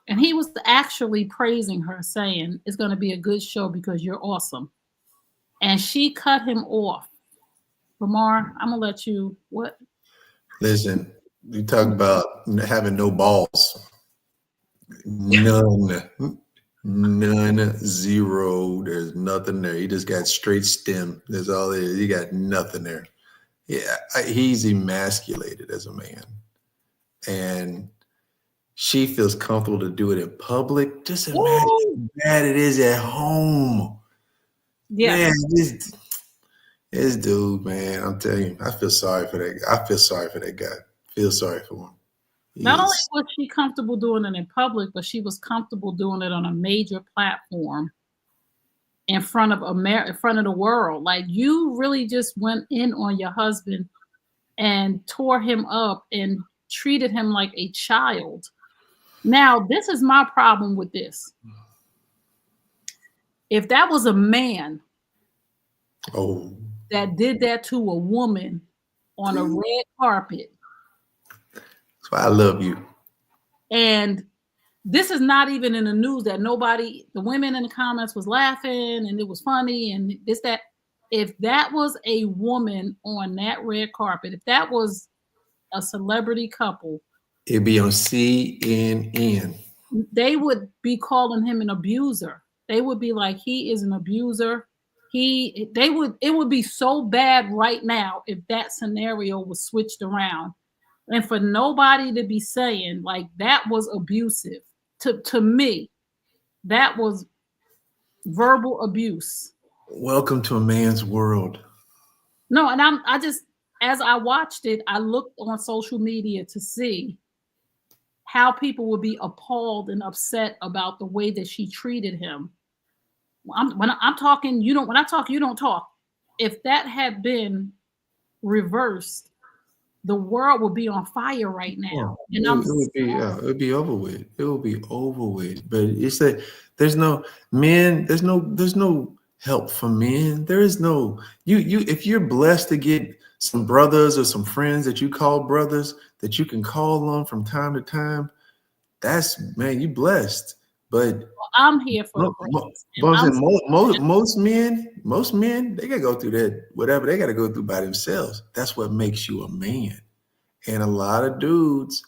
and he was actually praising her, saying it's going to be a good show because you're awesome, and she cut him off. Lamar, I'm gonna let you. What? Listen, you talk about having no balls. None, zero. There's nothing there. He just got straight stem. That's all it is. He got nothing there. Yeah, he's emasculated as a man. And she feels comfortable to do it in public. Just imagine how bad it is at home. Yeah. Man, this dude, man, I'm telling you, I feel sorry for that. I feel sorry for that guy. Feel sorry for him. Not only was she comfortable doing it in public, but she was comfortable doing it on a major platform in front of in front of the world. Like, you really just went in on your husband and tore him up and treated him like a child. Now, this is my problem with this. If that was a man that did that to a woman on a red carpet. That's why I love you. And this is not even in the news that the women in the comments was laughing and it was funny and this, that. If that was a woman on that red carpet, if that was a celebrity couple, it'd be on CNN. They would be calling him an abuser. They would be like, he is an abuser. It would be so bad right now if that scenario was switched around. And for nobody to be saying like that was abusive, to me, that was verbal abuse. Welcome to a man's world. No, and I just, as I watched it, I looked on social media to see how people would be appalled and upset about the way that she treated him. When I'm talking, you don't. When I talk, you don't talk. If that had been reversed, the world would be on fire right now. And it would be over with. It will be over with. But it's that there's no men. There's no help for men. There is no you. If you're blessed to get some brothers or some friends that you call brothers that you can call on from time to time, that's, man, you blessed. But I'm here for most men, they gotta go through that, whatever they gotta go through by themselves. That's what makes you a man. And a lot of dudes,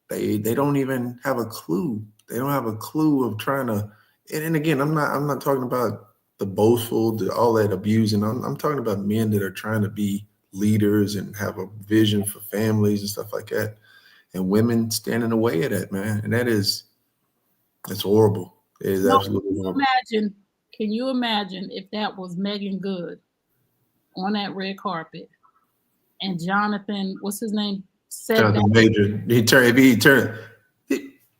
they don't even have a clue. They don't have a clue of trying to. And again, I'm not talking about the boastful, all that abusing. I'm talking about men that are trying to be leaders and have a vision for families and stuff like that. And women stand in the way of that, man. And it's horrible. It is absolutely horrible. Can you imagine if that was Megan Good on that red carpet and Jonathan, what's his name? Jonathan Major. He turned.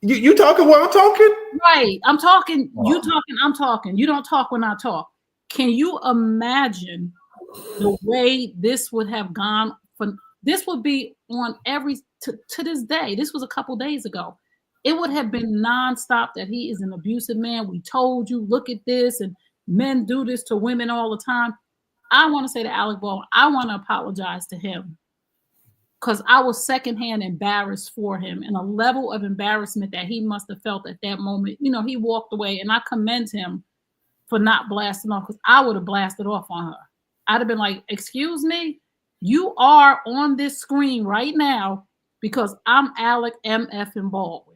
You talking while I'm talking? Right. I'm talking. You talking. I'm talking. You don't talk when I talk. Can you imagine the way this would have gone? This would be on to this day. This was a couple days ago. It would have been nonstop that he is an abusive man. We told you, look at this, and men do this to women all the time. I want to say to Alec Baldwin, I want to apologize to him because I was secondhand embarrassed for him, and a level of embarrassment that he must have felt at that moment. You know, he walked away, and I commend him for not blasting off, because I would have blasted off on her. I'd have been like, excuse me, you are on this screen right now because I'm Alec M.F. and Baldwin.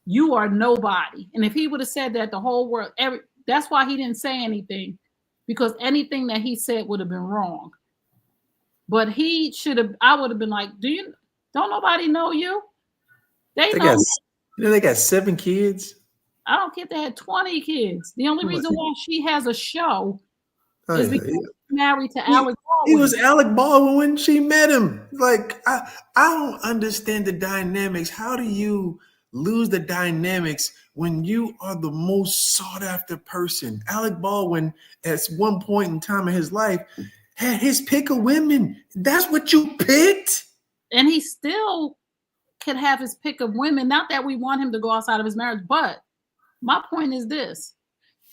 You are nobody. And if he would have said that, the whole world, that's why he didn't say anything, because anything that he said would have been wrong. But he should have, I would have been like, don't nobody know you? They got 7 kids. I don't care if they had 20 kids. The only reason why she has a show is because he's married to Alec Baldwin. He was Alec Baldwin when she met him. Like, I don't understand the dynamics. How do you lose the dynamics when you are the most sought after person? Alec Baldwin, at one point in time in his life, had his pick of women. That's what you picked. And he still can have his pick of women. Not that we want him to go outside of his marriage, but my point is this.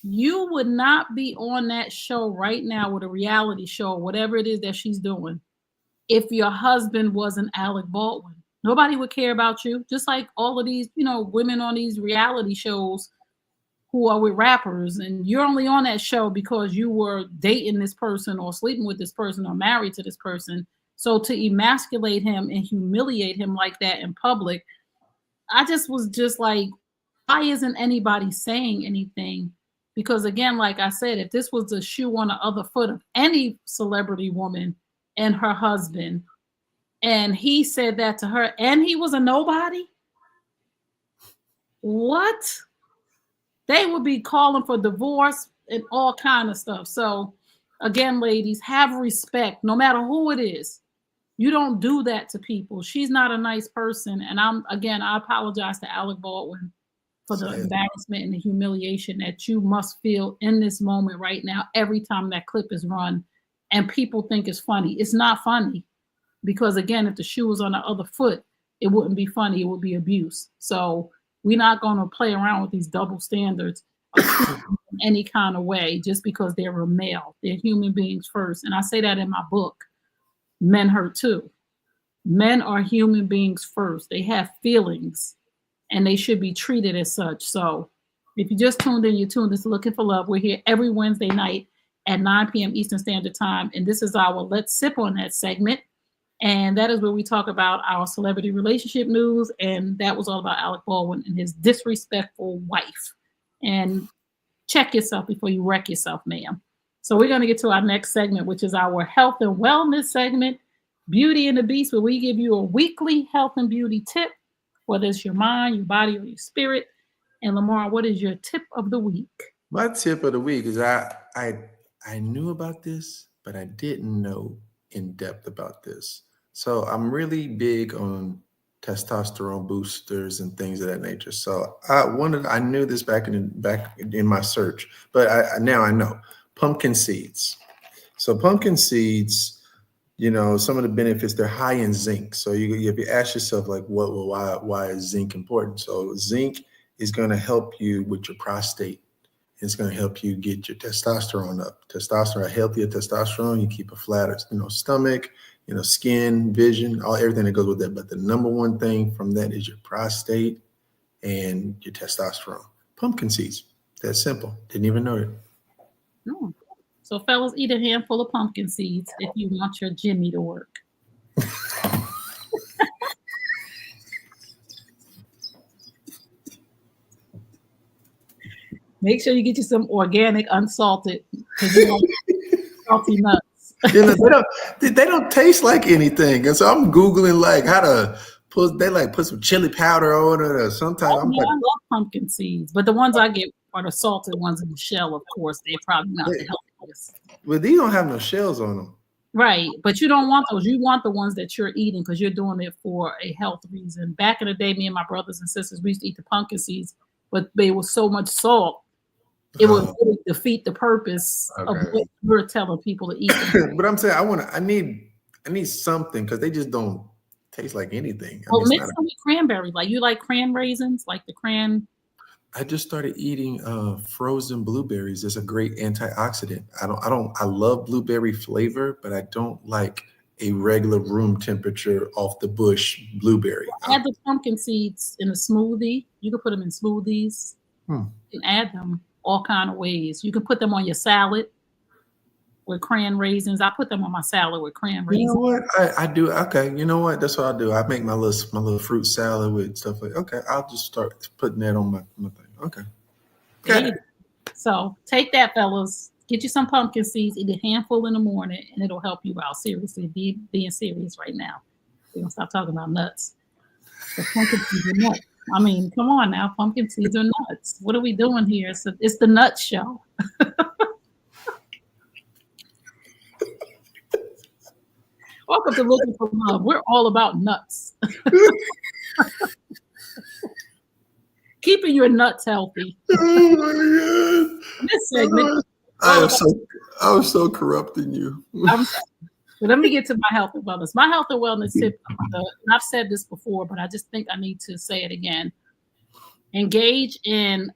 You would not be on that show right now with a reality show, whatever it is that she's doing, if your husband wasn't Alec Baldwin. Nobody would care about you. Just like all of these, women on these reality shows who are with rappers, and you're only on that show because you were dating this person or sleeping with this person or married to this person. So to emasculate him and humiliate him like that in public, I was just like, why isn't anybody saying anything? Because again, like I said, if this was the shoe on the other foot of any celebrity woman and her husband, and he said that to her and he was a nobody, what? They would be calling for divorce and all kind of stuff. So again, ladies, have respect no matter who it is. You don't do that to people. She's not a nice person. And I apologize to Alec Baldwin for the embarrassment and the humiliation that you must feel in this moment right now, every time that clip is run and people think it's funny. It's not funny because, again, if the shoe was on the other foot, it wouldn't be funny. It would be abuse. So we're not going to play around with these double standards in any kind of way just because they're a male. They're human beings first. And I say that in my book. Men hurt too. Men are human beings first. They have feelings and they should be treated as such. So if you just tuned in, you're tuned in to Looking for Love. We're here every Wednesday night at 9 p.m. Eastern Standard Time. And this is our Let's Sip on That segment. And that is where we talk about our celebrity relationship news. And that was all about Alec Baldwin and his disrespectful wife. And check yourself before you wreck yourself, ma'am. So we're going to get to our next segment, which is our health and wellness segment, Beauty and the Beast, where we give you a weekly health and beauty tip, whether it's your mind, your body, or your spirit. And Lamar, what is your tip of the week? My tip of the week is I knew about this, but I didn't know in depth about this. So I'm really big on testosterone boosters and things of that nature. So I knew this back in my search, but now I know. Pumpkin seeds. So pumpkin seeds, some of the benefits, they're high in zinc. So if you ask yourself, like, why is zinc important? So zinc is going to help you with your prostate. It's going to help you get your testosterone up. A healthier testosterone, you keep a flatter, stomach, skin, vision, everything that goes with that. But the number one thing from that is your prostate and your testosterone. Pumpkin seeds. That's simple. Didn't even know it. No. So fellas, eat a handful of pumpkin seeds if you want your Jimmy to work. Make sure you get you some organic, unsalted, because you want salty nuts. They don't taste like anything. And so I'm Googling like how to put some chili powder on it or sometimes. I love pumpkin seeds, but the ones I get are the salted ones in the shell, of course. They're probably not the healthiest. Well, these don't have no shells on them. Right, but you don't want those. You want the ones that you're eating because you're doing it for a health reason. Back in the day, me and my brothers and sisters, we used to eat the pumpkin seeds, but they were so much salt, it would really defeat the purpose of what we're telling people to eat. But I'm saying I need something because they just don't taste like anything. Well, mix them with cranberry. Like you like cran raisins, like the cran. I just started eating frozen blueberries. It's a great antioxidant. I love blueberry flavor, but I don't like a regular room temperature off the bush blueberry. Add the pumpkin seeds in a smoothie. You can put them in smoothies. You can add them all kind of ways. You can put them on your salad with cran raisins. I put them on my salad with cran raisins. You know what? I do. Okay. You know what? That's what I do. I make my little fruit salad with stuff like, okay, I'll just start putting that on my thing. Okay. Got it. So take that, fellas. Get you some pumpkin seeds, eat a handful in the morning, and it'll help you out. Seriously, being serious right now. We're going to stop talking about nuts. The pumpkin seeds are nuts. I mean, come on now. Pumpkin seeds are nuts. What are we doing here? It's the nut show. Welcome to Looking for Love. We're all about nuts. Keeping your nuts healthy. Oh my God. This segment. I was so corrupting you. But let me get to my health and wellness. My health and wellness tip, and I've said this before, but I just think I need to say it again. Engage in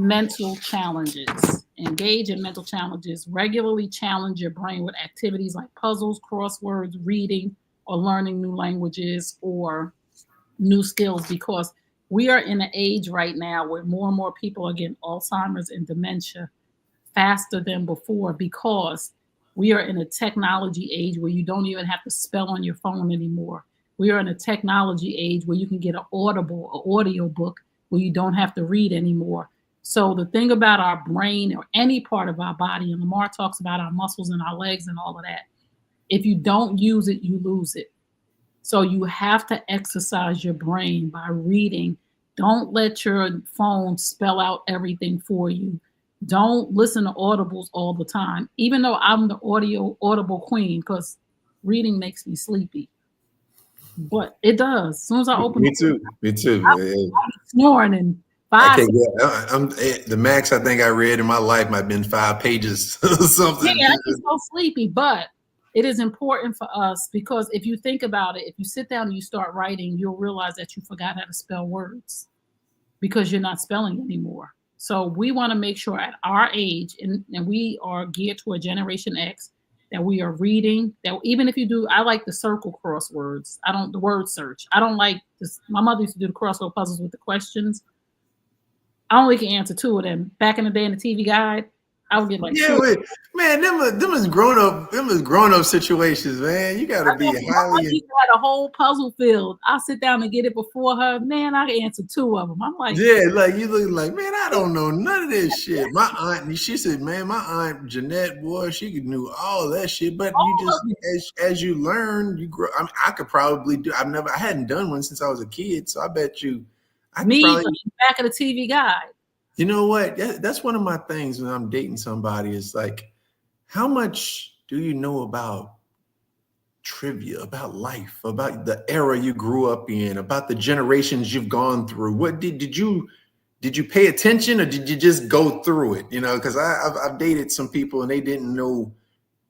mental challenges. Engage in mental challenges. Regularly challenge your brain with activities like puzzles, crosswords, reading, or learning new languages or new skills, because we are in an age right now where more and more people are getting Alzheimer's and dementia faster than before, because we are in a technology age where you don't even have to spell on your phone anymore. We are in a technology age where you can get an audio book where you don't have to read anymore. So the thing about our brain or any part of our body, and Lamar talks about our muscles and our legs and all of that, if you don't use it, you lose it. So you have to exercise your brain by reading. Don't let your phone spell out everything for you. Don't listen to audibles all the time, even though I'm the audible queen, because reading makes me sleepy. But it does. As soon as I open Me too. Me too. I'm snoring in I 5 can't get. The max I think I read in my life might have been 5 pages or something. Yeah, I get so sleepy, but it is important for us, because if you think about it, if you sit down and you start writing, you'll realize that you forgot how to spell words because you're not spelling anymore. So we want to make sure at our age, and we are geared toward Generation X, that we are reading, that even if you do, I like the circle crosswords. The word search. I don't like this. My mother used to do the crossword puzzles with the questions. I only can answer 2 of them. Back in the day in the TV guide, I would get like 2. Man, them is grown up situations, man. You gotta be highly. She had a whole puzzle field. I'll sit down and get it before her. Man, I can answer 2 of them. I'm like, Yeah, like you look like, man, I don't know none of this shit. My aunt, she said, man, my aunt Jeanette, boy, she knew all that shit. But you just, as you learn, you grow. I mean, I could probably do. I hadn't done one since I was a kid, so I bet you, I could probably back of the TV guide. You know what? That's one of my things when I'm dating somebody is like, how much do you know about trivia, about life, about the era you grew up in, about the generations you've gone through? What did you pay attention, or did you just go through it? You know, because I've dated some people and they didn't know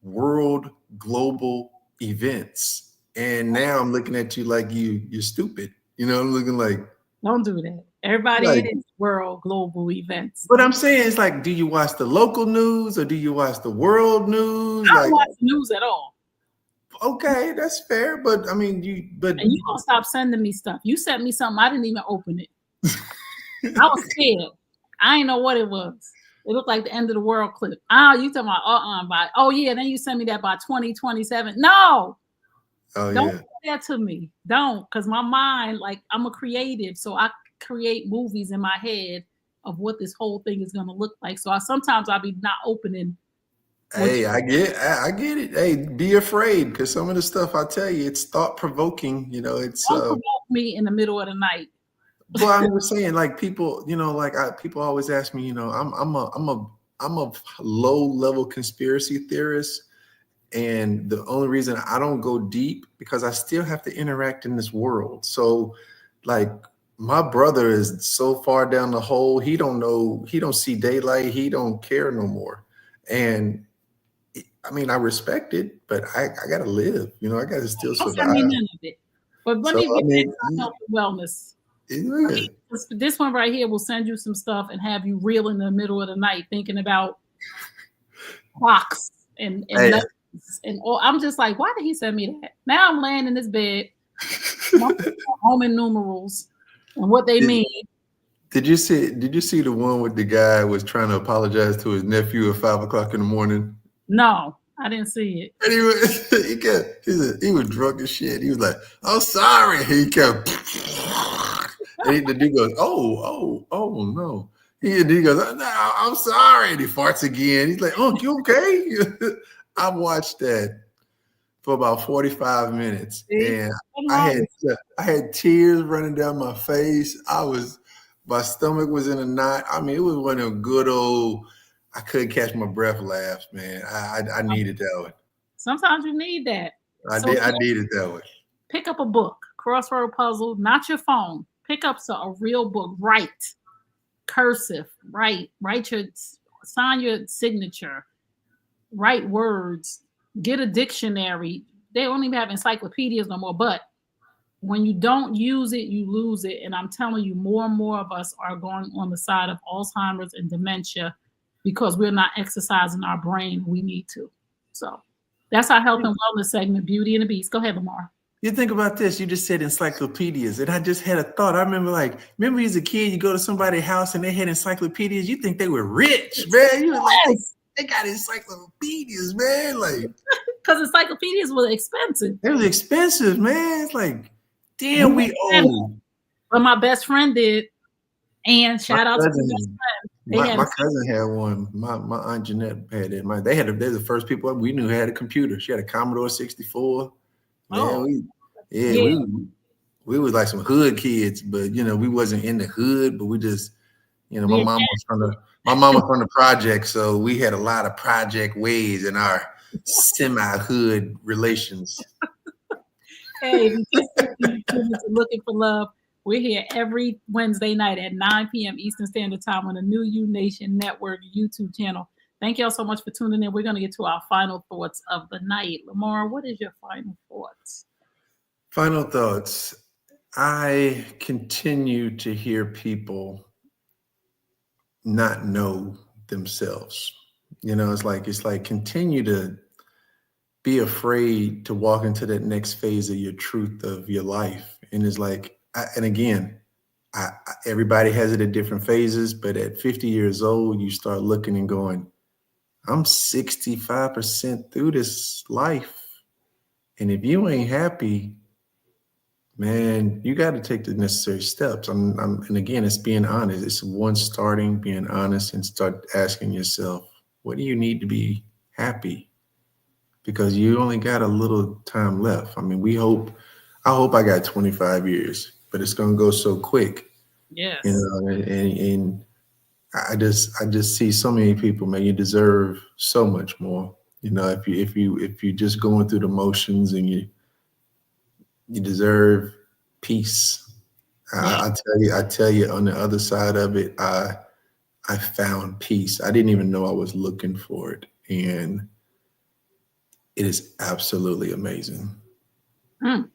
world global events, and now I'm looking at you like you're stupid. You know, I'm looking like, don't do that. Everybody is world global events. But I'm saying, it's like, do you watch the local news or do you watch the world news? I don't watch the news at all. Okay, that's fair. But I mean, you gonna stop sending me stuff. You sent me something, I didn't even open it. I was scared. I didn't know what it was. It looked like the end of the world clip. You talking about then you sent me that by 2027. No. Don't do that to me. Don't, because my mind, like, I'm a creative, so I create movies in my head of what this whole thing is going to look like. So sometimes I'll be not opening. Hey, I get it. Hey, be afraid, because some of the stuff I tell you, it's thought provoking. You know, it's don't provoke me in the middle of the night. Well, I was saying, like, people, you know, like people always ask me, you know, I'm a low level conspiracy theorist. And the only reason I don't go deep, because I still have to interact in this world. So, like, my brother is so far down the hole, he don't see daylight, he don't care no more. And I mean, I respect it, but I gotta live. You know, I gotta still survive. I mean, none of it. But let me get back to health and wellness. This one right here will send you some stuff and have you reel in the middle of the night thinking about clocks and all. I'm just like, why did he send me that? Now I'm laying in this bed, Roman numerals and what they mean. Did you see the one with the guy was trying to apologize to his nephew at 5 o'clock in the morning? No, I didn't see it. And he was drunk as shit. He was like, "I'm sorry." He kept, and the dude goes, "Oh no." He goes, "No, I'm sorry." And he farts again. He's like, "Oh, you okay?" I watched that for about 45 minutes, and I had tears running down my face. My stomach was in a knot. I mean, it was one of them good old, I couldn't catch my breath laughs, man. I needed that one. Sometimes you need that. I needed that one. Pick up a book, crossword puzzle, not your phone. Pick up a real book. Write, cursive. Write sign your signature. Write words. Get a dictionary. They don't even have encyclopedias no more, but when you don't use it, you lose it. And I'm telling you, more and more of us are going on the side of Alzheimer's and dementia because we're not exercising our brain. We need to. So that's our health and wellness segment, Beauty and the Beast. Go ahead, Lamar. You think about this, you just said encyclopedias, and I just had a thought. I remember as a kid, you go to somebody's house and they had encyclopedias, you think they were rich, man. You were like, they got encyclopedias, man. Like, because encyclopedias were expensive. They were expensive, man. It's like, damn, we old. But my best friend did, and shout out to my best friend. My cousin had one. My aunt Jeanette had it. They're the first people we knew had a computer. She had a Commodore 64. Oh, we was like some hood kids, but we wasn't in the hood, but we just, my mom was from the project, so we had a lot of project ways in our semi-hood relations. Hey, looking for love. We're here every Wednesday night at 9 p.m. Eastern Standard Time on the New You Nation Network YouTube channel. Thank y'all so much for tuning in. We're going to get to our final thoughts of the night. Lamar, what is your final thoughts? Final thoughts. I continue to hear people not know themselves. It's like continue to be afraid to walk into that next phase of your truth of your life. And it's like, everybody has it at different phases, but at 50 years old, you start looking and going, I'm 65% through this life. And if you ain't happy, man, you got to take the necessary steps. And again, it's being honest. It's being honest and start asking yourself, what do you need to be happy? Because you only got a little time left. I hope I got 25 years, but it's going to go so quick. Yes. And I just see so many people, man, you deserve so much more. If you're just going through the motions, and you deserve peace. I tell you on the other side of it, I found peace. I didn't even know I was looking for it. And it is absolutely amazing. That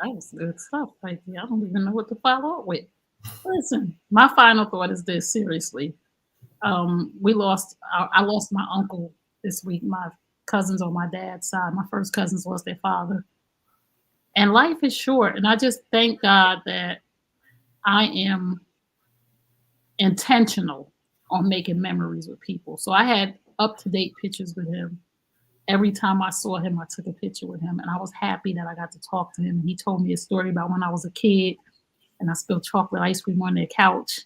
was good stuff right there. I don't even know what to follow up with. Listen, my final thought is this, seriously. I lost my uncle this week. My cousins on my dad's side, my first cousins lost their father. And life is short. And I just thank God that I am intentional on making memories with people. So I had up-to-date pictures with him. Every time I saw him, I took a picture with him. And I was happy that I got to talk to him. And he told me a story about when I was a kid and I spilled chocolate ice cream on their couch.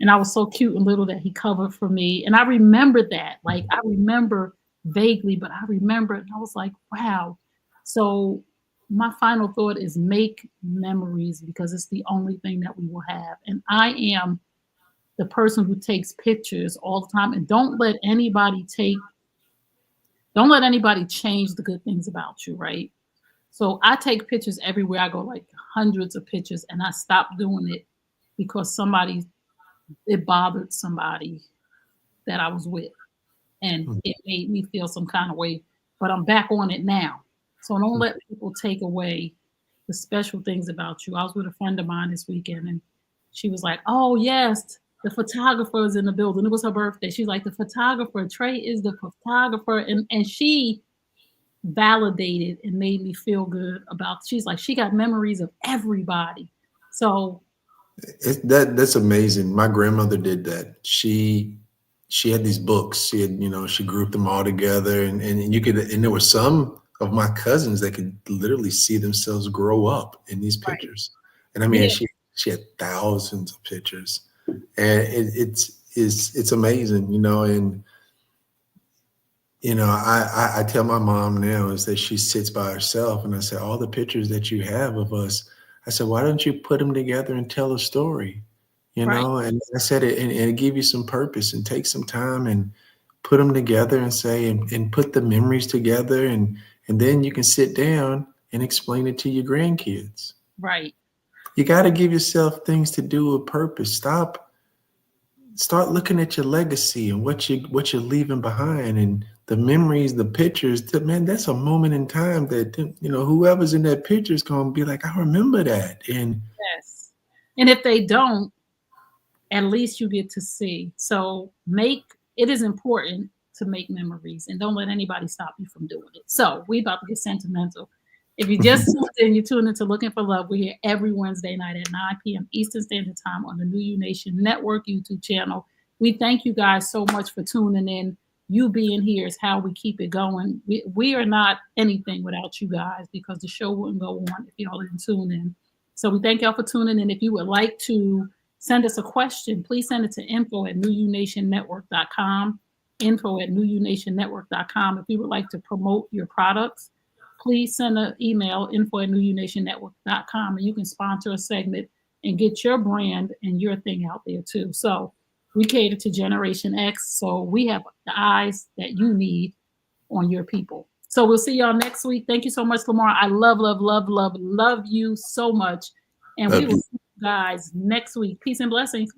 And I was so cute and little that he covered for me. And I remembered that. Like, I remember vaguely, but I remember it. And I was like, wow. So my final thought is make memories, because it's the only thing that we will have. And I am the person who takes pictures all the time. And don't let anybody change the good things about you, right? So I take pictures everywhere I go, like hundreds of pictures, and I stopped doing it because it bothered somebody that I was with, and it made me feel some kind of way, but I'm back on it now. So don't let people take away the special things about you. I was with a friend of mine this weekend, and she was like, oh yes, the photographer is in the building. It was her birthday. She's like, the photographer, Trey is the photographer. And she validated and made me feel good she's like, she got memories of everybody. So that's amazing. My grandmother did that. She had these books. She grouped them all together, and there were some of my cousins that could literally see themselves grow up in these pictures. Right. And she had thousands of pictures, and it's amazing, and I tell my mom now is that she sits by herself, and I say, all the pictures that you have of us, I said, why don't you put them together and tell a story, Right. And I said it and give you some purpose, and take some time and put them together and say, and put the memories together, and then you can sit down and explain it to your grandkids. Right. You got to give yourself things to do with purpose. Start looking at your legacy and what you're leaving behind, and the memories, the pictures, man, that's a moment in time that, you know, whoever's in that picture is going to be like, I remember that. And yes. And if they don't, at least you get to see. So it is important to make memories, and don't let anybody stop you from doing it. So we about to get sentimental. If you just tuned in, you tune into Looking for Love. We're here every Wednesday night at 9 p.m. Eastern Standard Time on the New You Nation Network YouTube channel. We thank you guys so much for tuning in. You being here is how we keep it going. We are not anything without you guys, because the show wouldn't go on if y'all didn't tune in. So we thank y'all for tuning in. If you would like to send us a question, please send it to info@newunationnetwork.com, info@newunationnetwork.com. If you would like to promote your products, please send an email, info@newunationnetwork.com, and you can sponsor a segment and get your brand and your thing out there too. So we cater to Generation X, so we have the eyes that you need on your people. So we'll see y'all next week. Thank you so much, Lamar. I love you so much. And we will see you guys next week. Peace and blessings.